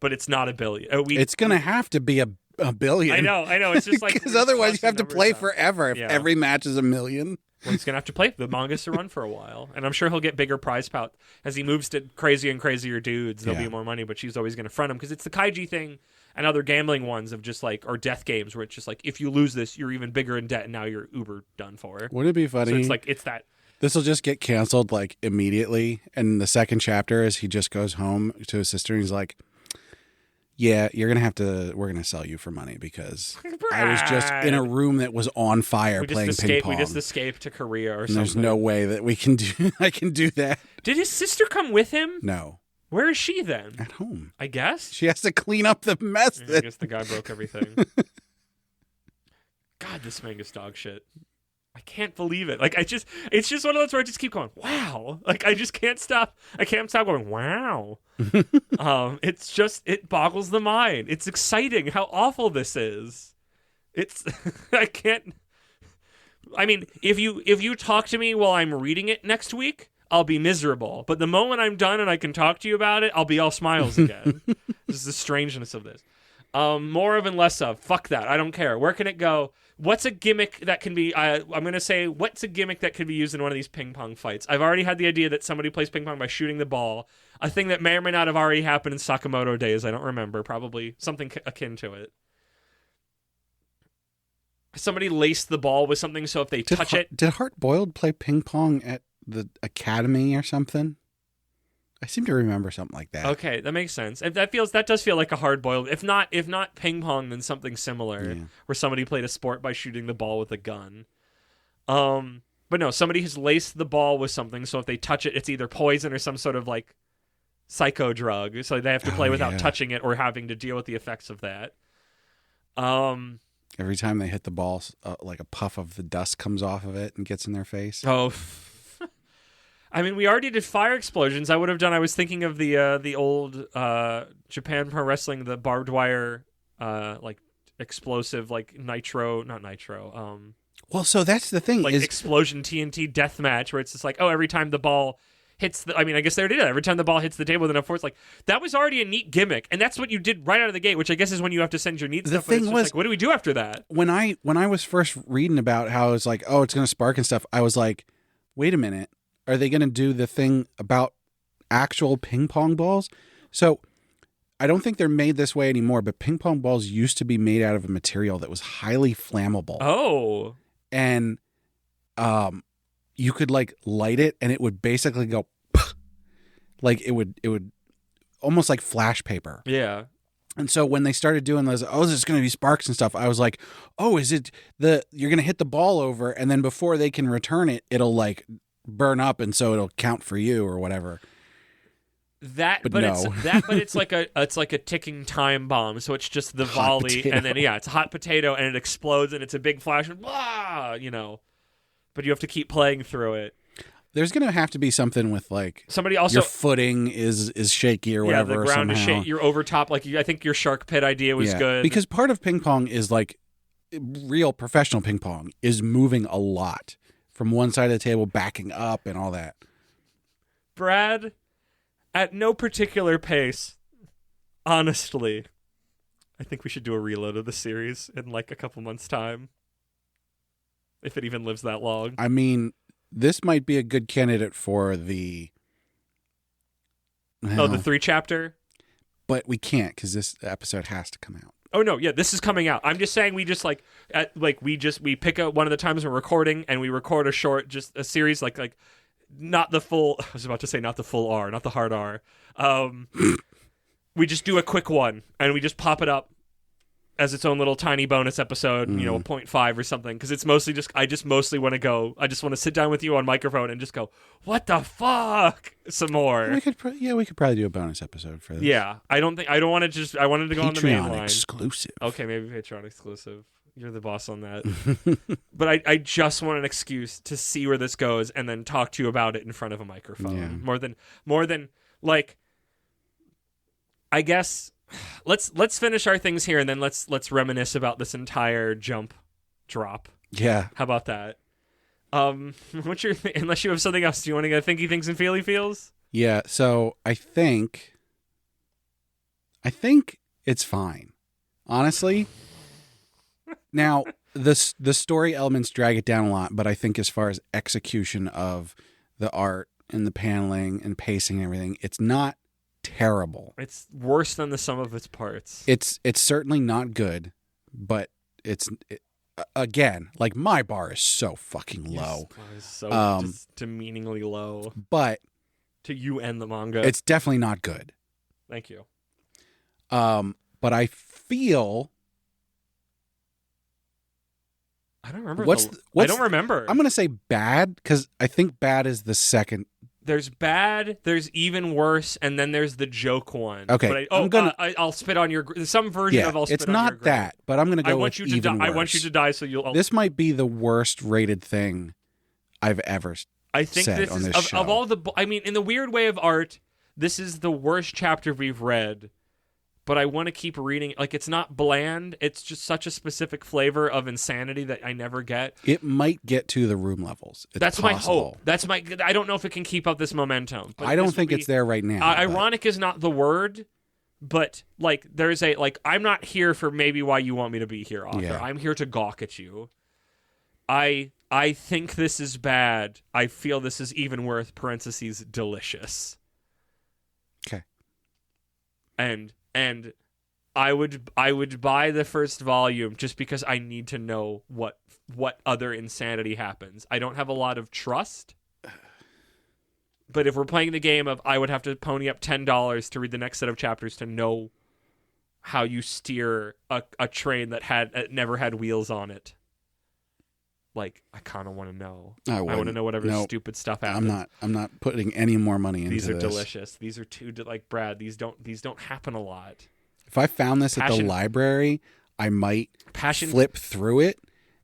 but it's not $1 billion. It's going to have to be a billion. I know. It's just like because otherwise you have to play forever if every match is $1 million. Well, he's gonna have to play. The manga's to run for a while, and I'm sure he'll get bigger prize pout as he moves to crazier and crazier dudes. There'll be more money, but she's always gonna front him because it's the kaiji thing and other gambling ones of just like or death games where it's just like if you lose this, you're even bigger in debt, and now you're uber done for. Wouldn't it be funny? So it's like it's that. This will just get canceled like immediately, and the second chapter is he just goes home to his sister and he's like, yeah, we're going to sell you for money because I was just in a room that was on fire playing ping-pong. We just escaped to Korea or something. There's no way that I can do that. Did his sister come with him? No. Where is she then? At home. I guess. She has to clean up the mess. I guess the guy broke everything. God, this manga's dog shit. I can't believe it. Like it's just one of those where I just keep going, wow. Like I just can't stop. I can't stop going, wow. It boggles the mind. It's exciting how awful this is. I can't. I mean, if you talk to me while I'm reading it next week, I'll be miserable. But the moment I'm done and I can talk to you about it, I'll be all smiles again. This is the strangeness of this. More of and less of. Fuck that. I don't care. Where can it go? What's a gimmick that can be... I'm going to say, what's a gimmick that could be used in one of these ping-pong fights? I've already had the idea that somebody plays ping-pong by shooting the ball. A thing that may or may not have already happened in Sakamoto days. I don't remember. Probably something akin to it. Somebody laced the ball with something so if they touch it... Did Hart Boiled play ping-pong at the academy or something? I seem to remember something like that. Okay, that makes sense. That does feel like a hard-boiled. If not ping pong, then something similar, where somebody played a sport by shooting the ball with a gun. But no, somebody has laced the ball with something, so if they touch it, it's either poison or some sort of like psycho drug. So they have to play without touching it or having to deal with the effects of that. Every time they hit the ball, like a puff of the dust comes off of it and gets in their face. Oh. I mean, we already did fire explosions. I was thinking of the old Japan Pro Wrestling, the barbed wire, like explosive, like not nitro. Well, so that's the thing, like explosion TNT death match, where it's just like, oh, every time the ball hits I guess they already did that. Every time the ball hits the table with enough force, like that was already a neat gimmick, and that's what you did right out of the gate, which I guess is when you have to send your neat stuff. The thing was, like, what do we do after that? When I was first reading about how it's like, oh, it's going to spark and stuff, I was like, wait a minute. Are they going to do the thing about actual ping pong balls? So I don't think they're made this way anymore, but ping pong balls used to be made out of a material that was highly flammable. Oh. And you could like light it and it would basically go like it would almost like flash paper. Yeah. And so when they started doing those, there's going to be sparks and stuff, I was like, is it you're going to hit the ball over, and then before they can return it, it'll like burn up, and so it'll count for you or whatever. But no. it's like a ticking time bomb. So it's just the Hot volley, potato. and then it's a hot potato, and it explodes, and it's a big flash, and blah, But you have to keep playing through it. There's going to have to be something with like somebody also your footing is shaky or whatever. Yeah, the ground is somehow. shaky. You're over top. Like I think your shark pit idea was good because part of ping pong is like real professional ping pong is moving a lot from one side of the table, backing up, and all that. Brad, at no particular pace, honestly, I think we should do a reload of the series in like a couple months' time, if it even lives that long. I mean, this might be a good candidate for the... the 3-chapter? But we can't, because this episode has to come out. Oh, no, yeah, this is coming out. I'm just saying we just, we pick up one of the times we're recording, and we record a series, like not the full... I was about to say not the full R, not the hard R. We just do a quick one, and we just pop it up as its own little tiny bonus episode, 0.5 or something, because it's mostly I just mostly want to sit down with you on microphone and just go, what the fuck? Some more. We could probably do a bonus episode for this. Yeah, I wanted to go on the main line. Patreon exclusive. Okay, maybe Patreon exclusive. You're the boss on that. But I just want an excuse to see where this goes and then talk to you about it in front of a microphone. Yeah. More than like, I guess... Let's finish our things here, and then let's reminisce about this entire drop. Yeah. How about that? What's your unless you have something else, do you want to go thinky things and feely feels? Yeah. So I think it's fine, honestly. Now the story elements drag it down a lot, but I think as far as execution of the art and the paneling and pacing and everything, it's not terrible. It's worse than the sum of its parts. It's certainly not good, but again, like my bar is so fucking low. Yes, so just demeaningly low. But to you and the manga, it's definitely not good. Thank you. But I feel I don't remember. I don't remember. I'm gonna say bad because I think bad is the second. There's bad, there's even worse, and then there's the joke one. Okay, but I'll spit on your... Some version of I'll spit on your... It's not that, but I'm going to go with even worse. I want you to die, so you'll... This might be the worst rated thing I've ever said on this show. Of all the... I mean, in the weird way of art, this is the worst chapter we've read, but I want to keep reading. Like, it's not bland. It's just such a specific flavor of insanity that I never get. It might get to the room levels. That's possible. My hope. I don't know if it can keep up this momentum. But I don't think it's there right now. Ironic is not the word, but like there's a like I'm not here for maybe why you want me to be here, author. Yeah. I'm here to gawk at you. I think this is bad. I feel this is even worth parentheses delicious. Okay. And I would buy the first volume just because I need to know what other insanity happens. I don't have a lot of trust. But if we're playing the game of I would have to pony up $10 to read the next set of chapters to know how you steer a train that never had wheels on it. Like, I kind of want to know. I want to know whatever stupid stuff happens. I'm not putting any more money into this. These are delicious. These are like Brad. These don't happen a lot. If I found this at the library, I might flip through it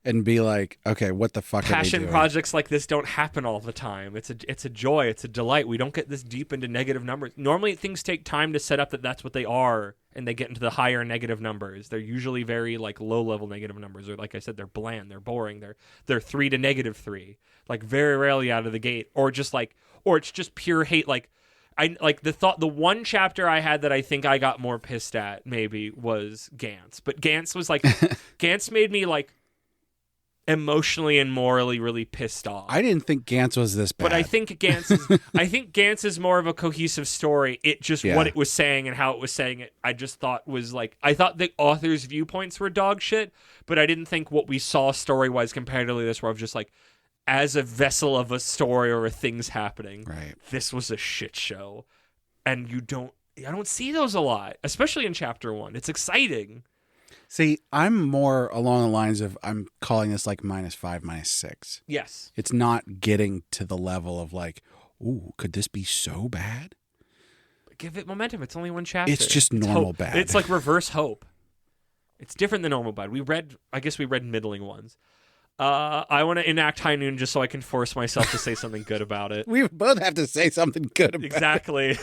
and be like, okay, what the fuck are they doing? Passion projects like this don't happen all the time. It's a joy. It's a delight. We don't get this deep into negative numbers. Normally, things take time to set up that's what they are, and they get into the higher negative numbers. They're usually very like low-level negative numbers, or like I said, they're bland, they're boring, they're 3 to -3, like very rarely out of the gate, or it's just pure hate. Like the one chapter I had that I think I got more pissed at maybe was Gantz, but Gantz was like Gantz made me like emotionally and morally really pissed off. I didn't think Gantz was this bad. But I think Gantz is more of a cohesive story. It just what it was saying and how it was saying it, I just thought was like, I thought the author's viewpoints were dog shit, but I didn't think what we saw story-wise comparatively this where I was just like, as a vessel of a story or a thing's happening, right. This was a shit show. And you don't I don't see those a lot, especially in chapter 1. It's exciting. See, I'm more along the lines of I'm calling this like -5, -6. Yes. It's not getting to the level of like, ooh, could this be so bad? Give it momentum. It's only one chapter. It's just normal hope. bad. It's like reverse hope. It's different than normal bad. I guess we read middling ones. I want to enact High Noon just so I can force myself to say something good about it. We both have to say something good about Exactly.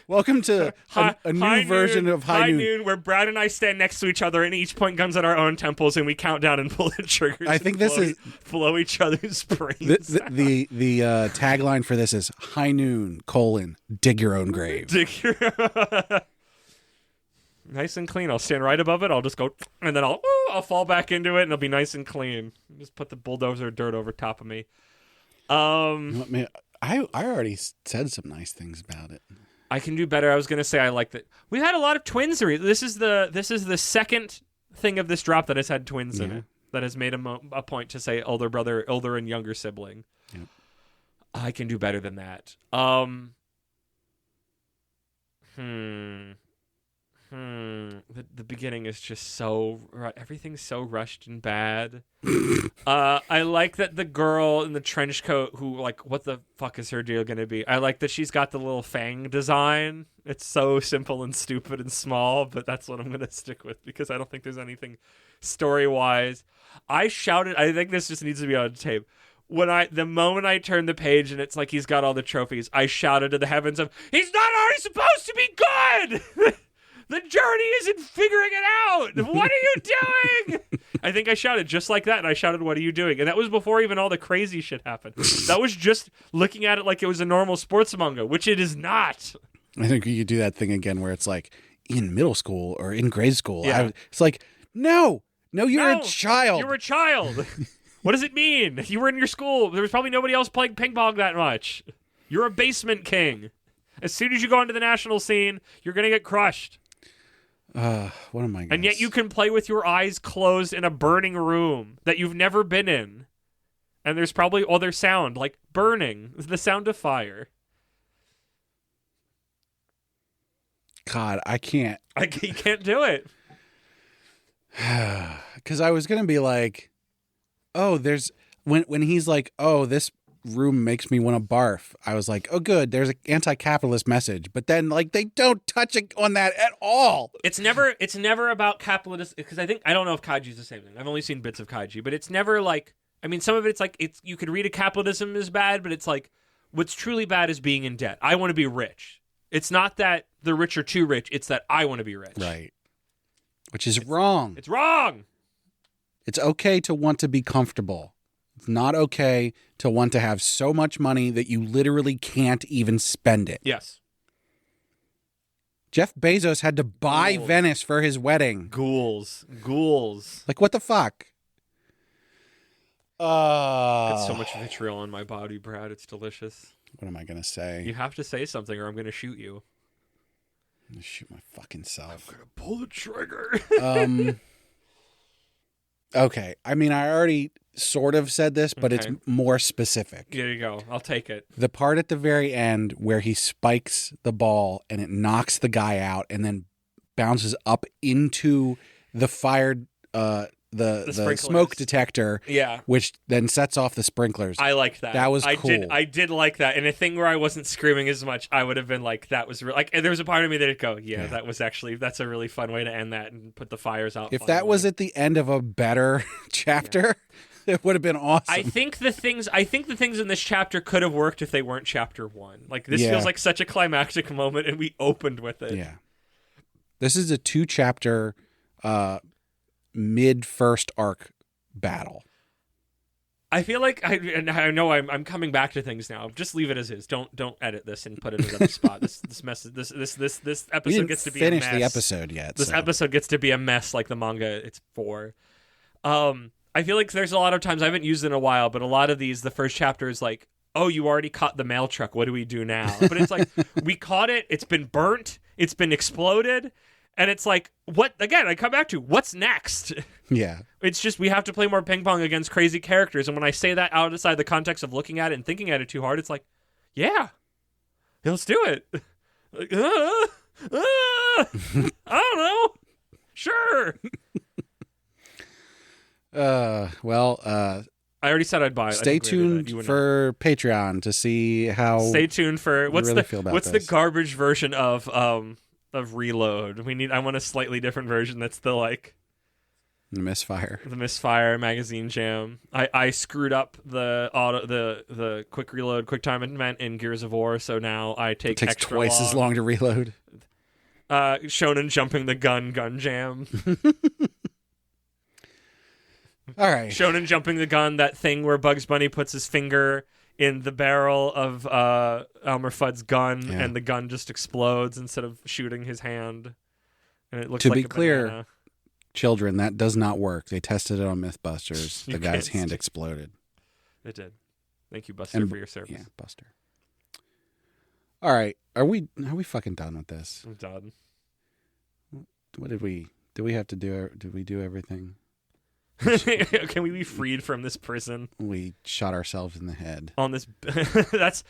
Welcome to a new version of High Noon. where Brad and I stand next to each other and each point guns at our own temples and we count down and pull the triggers. I think this is blow each other's brains. The tagline for this is High Noon: dig your own grave. Nice and clean. I'll stand right above it. I'll just go, and then I'll fall back into it, and it'll be nice and clean. Just put the bulldozer dirt over top of me. I already said some nice things about it. I can do better. I was gonna say I like that. We've had a lot of twins. This is the second thing of this drop that has had twins in it. That has made a point to say older brother, older and younger sibling. Yep. I can do better than that. The beginning is just so everything's so rushed and bad. I like that the girl in the trench coat who like what the fuck is her deal gonna be? I like that she's got the little fang design. It's so simple and stupid and small, but that's what I'm gonna stick with because I don't think there's anything story wise. I shouted. I think this just needs to be on tape. The moment I turned the page and it's like he's got all the trophies, I shouted to the heavens of, "He's not already supposed to be good! The journey isn't figuring it out! What are you doing?" I think I shouted just like that, and I shouted, "What are you doing?" And that was before even all the crazy shit happened. That was just looking at it like it was a normal sports manga, which it is not. I think you could do that thing again where it's like in middle school or in grade school. Yeah. It's like, no, you're a child. You're a child. What does it mean? You were in your school. There was probably nobody else playing ping-pong that much. You're a basement king. As soon as you go into the national scene, you're going to get crushed. What am I gonna And yet you can play with your eyes closed in a burning room that you've never been in. And there's probably other sound, like burning, the sound of fire. God, I can't. You can't do it. Because I was going to be like, oh, there's... When he's like, oh, this room makes me want to barf, I was like, oh good, there's an anti-capitalist message. But then like they don't touch on that at all. It's never about capitalist, because I don't know if Kaiji's the same thing. I've only seen bits of Kaiji, but it's never like, I mean, some of it's like, you could read a capitalism is bad, but it's like what's truly bad is being in debt. I want to be rich. It's not that the rich are too rich, it's that I want to be rich. Right. Which is wrong. It's wrong. It's okay to want to be comfortable. It's not okay to want to have so much money that you literally can't even spend it. Yes. Jeff Bezos had to buy Venice for his wedding. Ghouls. Like, what the fuck? Got so much vitriol in my body, Brad. It's delicious. What am I going to say? You have to say something or I'm going to shoot you. I'm going to shoot my fucking self. I'm going to pull the trigger. Okay. I mean, I already sort of said this, but it's more specific. There you go. I'll take it. The part at the very end where he spikes the ball and it knocks the guy out and then bounces up into the fired the smoke detector, which then sets off the sprinklers. I liked that. That was cool. I did like that. And a thing where I wasn't screaming as much, I would have been like, that was like, and there was a part of me that'd go, that's a really fun way to end that and put the fires out. If that was at the end of a better chapter, it would have been awesome. I think the things in this chapter could have worked if they weren't chapter 1. Like this feels like such a climactic moment and we opened with it. Yeah. This is a 2-chapter mid-first arc battle. I feel like I know I'm coming back to things now. Just leave it as is. Don't edit this and put it in another spot. This episode gets to be a mess. Finish the episode yet. This episode gets to be a mess like the manga it's for. I feel like there's a lot of times I haven't used it in a while, but a lot of these, the first chapter is like, oh, you already caught the mail truck. What do we do now? But it's like, we caught it. It's been burnt. It's been exploded. And it's like, what? Again, I come back to, what's next? Yeah. It's just, we have to play more ping pong against crazy characters. And when I say that outside the context of looking at it and thinking at it too hard, it's like, yeah. Yeah, let's do it. Like, I don't know. Sure. I already said I'd buy it. Stay tuned for Patreon to see how. Stay tuned for what's the garbage version of Reload. I want a slightly different version. That's the Misfire magazine jam. I screwed up the quick reload, quick time event in Gears of War, so now I take it takes extra twice as long to reload. Shonen jumping the gun jam. All right. Shonen jumping the gun, that thing where Bugs Bunny puts his finger in the barrel of Elmer Fudd's gun, and the gun just explodes instead of shooting his hand. And it looks to like be clear, banana. Children, that does not work. They tested it on Mythbusters. The guy's hand exploded. It did. Thank you, Buster, for your service. Yeah, Buster. All right. Are we fucking done with this? I'm done. What did we have to do? Did we do everything? Can we be freed from this prison? We shot ourselves in the head. On this that's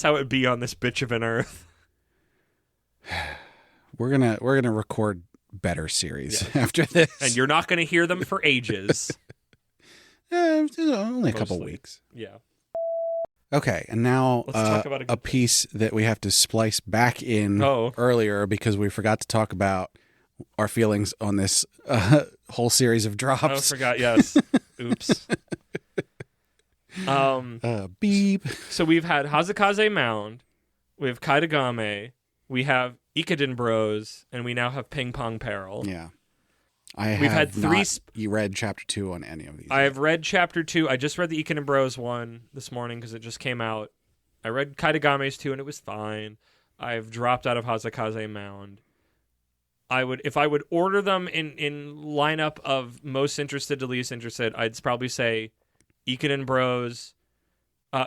how it would be on this bitch of an earth. We're gonna record better series after this. And you're not gonna hear them for ages. Only a couple weeks. Yeah. Okay, and now Let's talk about a piece that we have to splice back in earlier because we forgot to talk about our feelings on this whole series of drops. I forgot, yes. Oops. Beep. So we've had Hazakaze Mound, we have Kaitagame, we have Ikuden Bros, and we now have Ping-Pong Peril. Yeah. We've had three. You read chapter 2 on any of these? I have read chapter 2. I just read the Ikuden Bros one this morning because it just came out. I read Kaitagame's 2 and it was fine. I've dropped out of Hazakaze Mound. If I would order them in lineup of most interested to least interested, I'd probably say Ikuden Bros,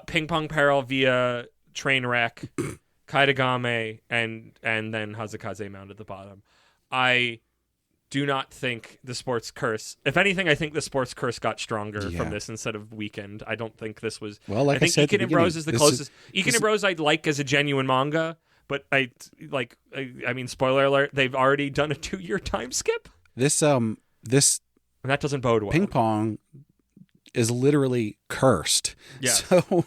Ping-Pong Peril via Trainwreck, Kaitagame, and then Hazakaze Mound at the bottom. I do not think the sports curse. If anything, I think the sports curse got stronger from this instead of weakened. I don't think this was. Well, like I think Ikuden Bros is the closest. Ikuden Bros I'd like as a genuine manga, but I mean, spoiler alert, they've already done a 2-year time skip. This and that doesn't bode well. Ping-Pong is literally cursed. Yeah. So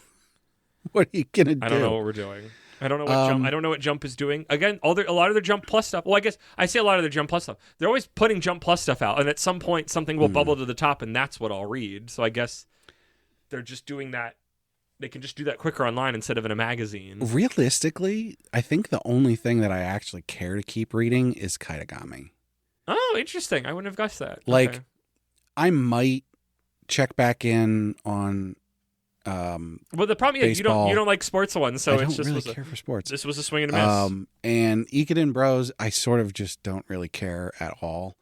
what are you gonna do? I don't know what we're doing. I don't know what Jump. I don't know what Jump is doing. Again, a lot of their Jump Plus stuff. Well, I guess I say a lot of their Jump Plus stuff. They're always putting Jump Plus stuff out, and at some point something will bubble to the top, and that's what I'll read. So I guess they're just doing that. They can just do that quicker online instead of in a magazine. Realistically, I think the only thing that I actually care to keep reading is Kaitagame. Oh, interesting. I wouldn't have guessed that. Like, okay. I might check back in on. Well, the problem is you don't like sports ones, so I it's don't just really care for sports. This was a swing and a miss. And Ikuden Bros, I sort of just don't really care at all.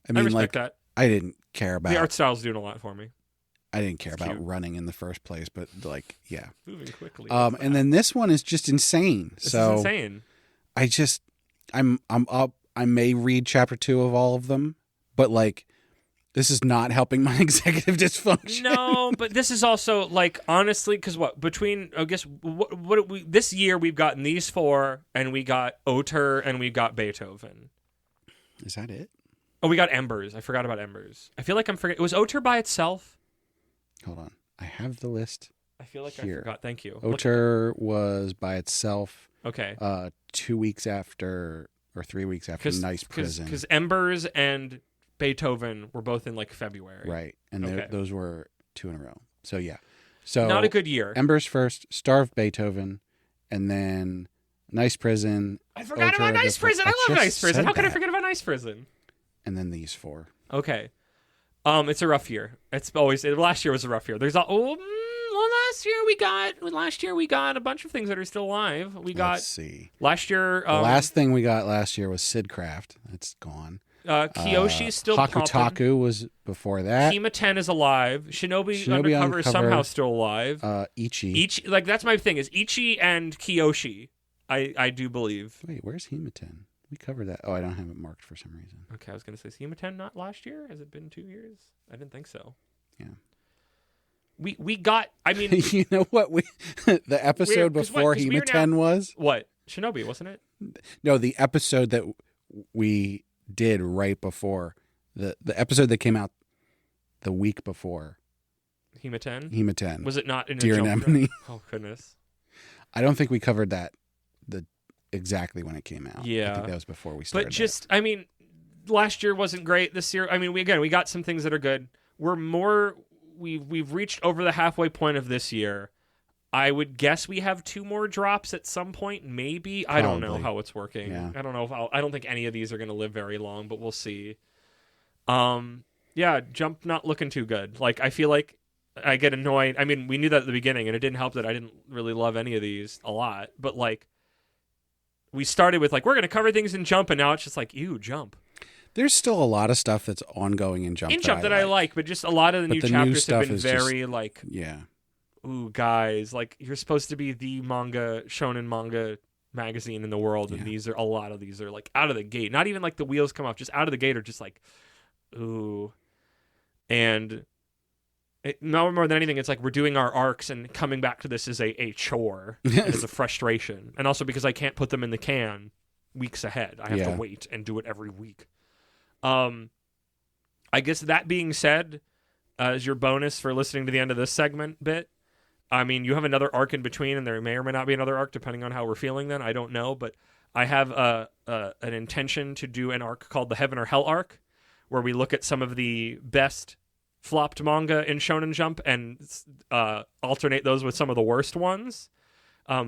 I mean, respect that. I didn't care about the art style's doing a lot for me. I didn't care about running in the first place, but yeah, moving quickly. And then this one is just insane. This is insane. I'm up. I may read chapter 2 of all of them, but this is not helping my executive dysfunction. No, but this is also honestly, because this year we've gotten these 4, and we got Oter, and we got Beethoven. Is that it? Oh, we got Embers. I forgot about Embers. I feel like I'm forgetting. Was Oter by itself? Hold on, I have the list. I feel like here. I forgot. Thank you. Oter was by itself. Okay. 2 weeks after or 3 weeks after Nice Prison. Because Embers and Beethoven were both in February. Right. And those were 2 in a row. So yeah. So not a good year. Embers first, Starved Beethoven, and then Nice Prison. I forgot about Nice Prison. I love Nice Prison. How could I forget about Nice Prison? And then these 4. Okay. It's a rough year. Last year was a rough year. Last year we got a bunch of things that are still alive. Let's see. Last year the last thing we got last year was Sidcraft. That's gone. Kiyoshi's still Hakutaku was before that. Kima 10 is alive. Shinobi Undercover is somehow still alive. Ichi. That's my thing, is Ichi and Kiyoshi. I do believe. Wait, where's Hema 10? We covered that. Oh, I don't have it marked for some reason. Okay, I was going to say, is Hema 10 not last year? Has it been 2 years? I didn't think so. Yeah. we got. I mean, You know what? The episode 'cause before what? 'Cause we are now- Hematen was? what Shinobi, wasn't it? No, the episode that we did right before the episode that came out the week before Hematen. Was it not in a Dear jump Anemone. drive? Oh goodness. I don't think we covered that exactly when it came out. Yeah. I think that was before we started. But just, I mean, last year wasn't great. This year, I mean, we got some things that are good. We've reached over the halfway point of this year. I would guess we have 2 more drops at some point, maybe. I don't know Probably. how it's working. Yeah. I don't know I don't think any of these are going to live very long, but we'll see. Yeah, Jump not looking too good. Like, I feel like I get annoyed. I mean, we knew that at the beginning, and it didn't help that I didn't really love any of these a lot. But like, we started with like, we're going to cover things in Jump, and now it's just like, ew, Jump. There's still a lot of stuff that's ongoing in Jump. That I like, but just a lot of the new the new chapters have stuff been is very just- like, Yeah. ooh, guys, like, you're supposed to be the shonen manga magazine in the world, and a lot of these are like out of the gate. Not even like the wheels come off, just out of the gate are just like, ooh. And no more than anything, it's like we're doing our arcs, and coming back to this is a chore. And it's a frustration. And also because I can't put them in the can weeks ahead. I have to wait and do it every week. I guess that being said, as your bonus for listening to the end of this segment bit, I mean, you have another arc in between, and there may or may not be another arc depending on how we're feeling then. I don't know, but I have an intention to do an arc called the Heaven or Hell arc, where we look at some of the best flopped manga in Shonen Jump and alternate those with some of the worst ones,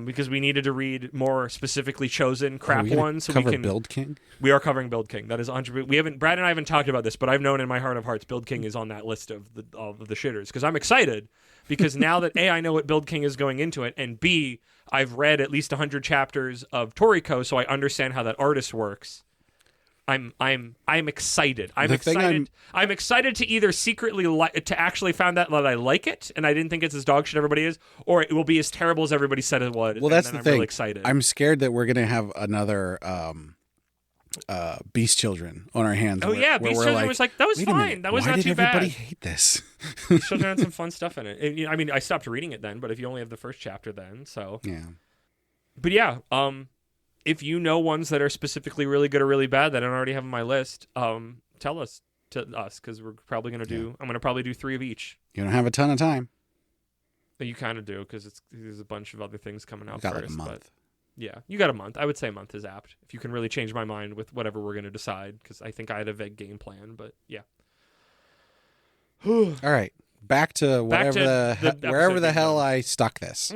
because we needed to read more specifically chosen crap ones. So cover we can Build King. We are covering Build King. That is 100%. We haven't. Brad and I haven't talked about this, but I've known in my heart of hearts Build King is on that list of the shitters, because I'm excited. Because now that A, I know what Build King is going into it, and B, I've read at least 100 chapters of Toriko, so I understand how that artist works. I'm excited. I'm excited to either secretly to actually find out that I like it, and I didn't think it's as dog shit everybody is, or it will be as terrible as everybody said it was. Well, that's the I'm thing. Really excited. I'm scared that we're gonna have another Beast Children on our hands. Oh yeah, Beast Children was like, that was fine. That was not too bad. Why did everybody hate this? Beast Children had some fun stuff in it. And, I mean, I stopped reading it then, but if you only have the first chapter then, so yeah. But yeah, if you know ones that are specifically really good or really bad that I don't already have on my list, tell us because we're probably gonna do. I'm gonna probably do 3 of each. You don't have a ton of time. You kind of do because there's a bunch of other things coming out got first. like a month. But yeah, you got a month. I would say a month is apt if you can really change my mind with whatever we're gonna decide, because I think I had a vague game plan. But yeah. All right, back to whatever wherever the hell I stuck this.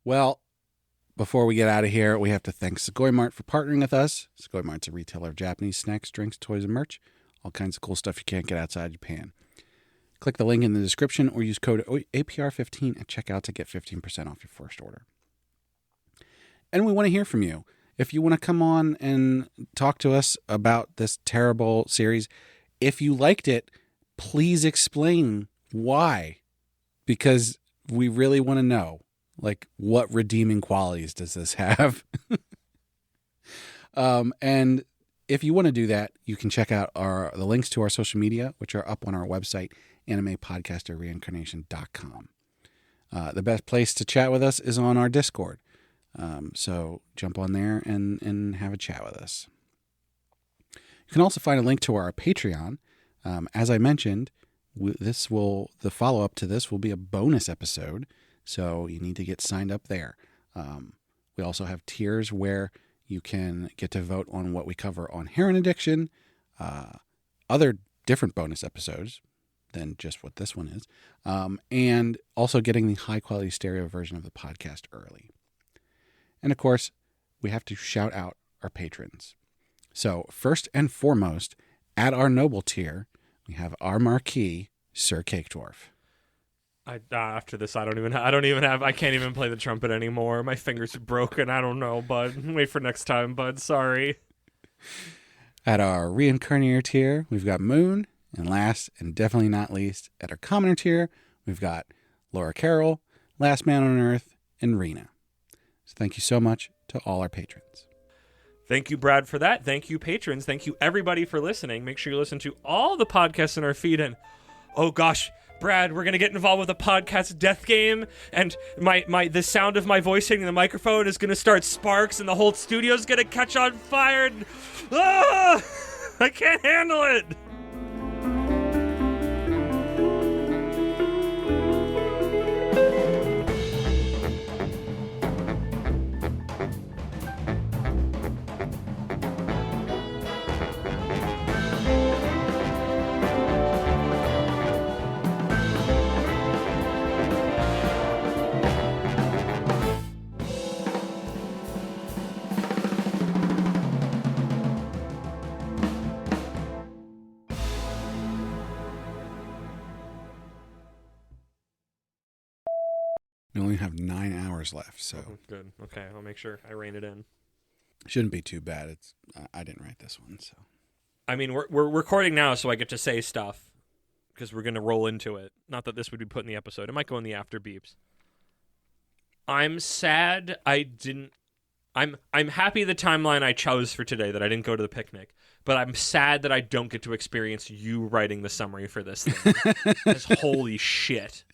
Well, before we get out of here, we have to thank Sugoi Mart for partnering with us. Sugoi Mart's a retailer of Japanese snacks, drinks, toys, and merch. All kinds of cool stuff you can't get outside Japan. Click the link in the description or use code APR15 at checkout to get 15% off your first order. And we want to hear from you. If you want to come on and talk to us about this terrible series, if you liked it, please explain why. Because we really want to know. Like, what redeeming qualities does this have? And if you want to do that, you can check out the links to our social media, which are up on our website, animepodcasterreincarnation.com. The best place to chat with us is on our Discord. So jump on there and have a chat with us. You can also find a link to our Patreon. As I mentioned, the follow-up to this will be a bonus episode. So you need to get signed up there. We also have tiers where you can get to vote on what we cover on heroin addiction, other different bonus episodes than just what this one is, and also getting the high-quality stereo version of the podcast early. And, of course, we have to shout out our patrons. So first and foremost, at our noble tier, we have our marquee, Sir Cake Dwarf. After this, I can't even play the trumpet anymore. My fingers are broken. I don't know, bud. Wait for next time, bud. Sorry. At our reincarnator tier, we've got Moon. And last, and definitely not least, at our commoner tier, we've got Laura Carroll, Last Man on Earth, and Rena. So thank you so much to all our patrons. Thank you, Brad, for that. Thank you, patrons. Thank you, everybody, for listening. Make sure you listen to all the podcasts in our feed, and oh gosh, Brad, we're gonna get involved with a podcast death game, and the sound of my voice hitting the microphone is gonna start sparks, and the whole studio's gonna catch on fire. And, I can't handle it. We only have 9 hours left, so Good. Okay, I'll make sure I rein it in. shouldn't be too bad. It's I didn't write this one, so I mean, we're recording now, so I get to say stuff because we're gonna roll into it. Not that this would be put in the episode. It might go in the after beeps. I'm sad I didn't. I'm happy the timeline I chose for today that I didn't go to the picnic, but I'm sad that I don't get to experience you writing the summary for this thing. 'Cause holy shit,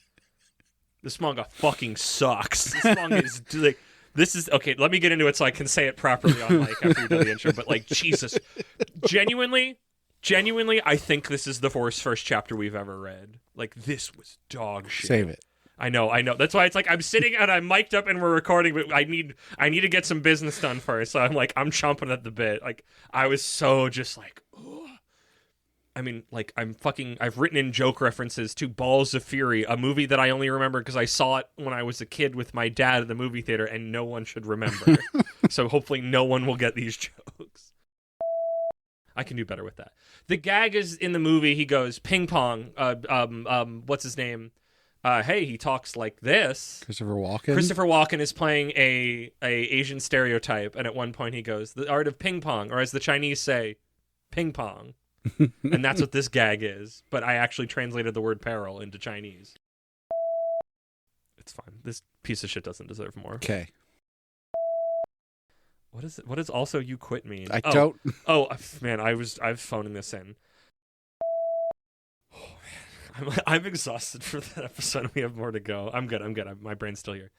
this manga fucking sucks. This manga is like. This is okay. Let me get into it so I can say it properly on mic after you do the intro. But like, Jesus, genuinely, I think this is the first chapter we've ever read. Like, this was dog shit. save it. I know. That's why it's like I'm sitting and I'm mic'd up and we're recording, but I need to get some business done first. So I'm chomping at the bit. Like, I was so just like, ugh. I mean, like, I've written in joke references to Balls of Fury, a movie that I only remember because I saw it when I was a kid with my dad at the movie theater, and no one should remember. So hopefully no one will get these jokes. I can do better with that. The gag is in the movie, he goes, Ping-Pong, what's his name? Hey, he talks like this. Christopher Walken. Christopher Walken is playing a Asian stereotype, and at one point he goes, the art of ping-pong, or as the Chinese say, ping-pong. And that's what this gag is, but I actually translated the word peril into Chinese. It's fine. This piece of shit doesn't deserve more. Okay. What does also you quit mean? I don't. Oh man, I was phoning this in. Oh man, I'm exhausted for that episode. We have more to go. I'm good. My brain's still here.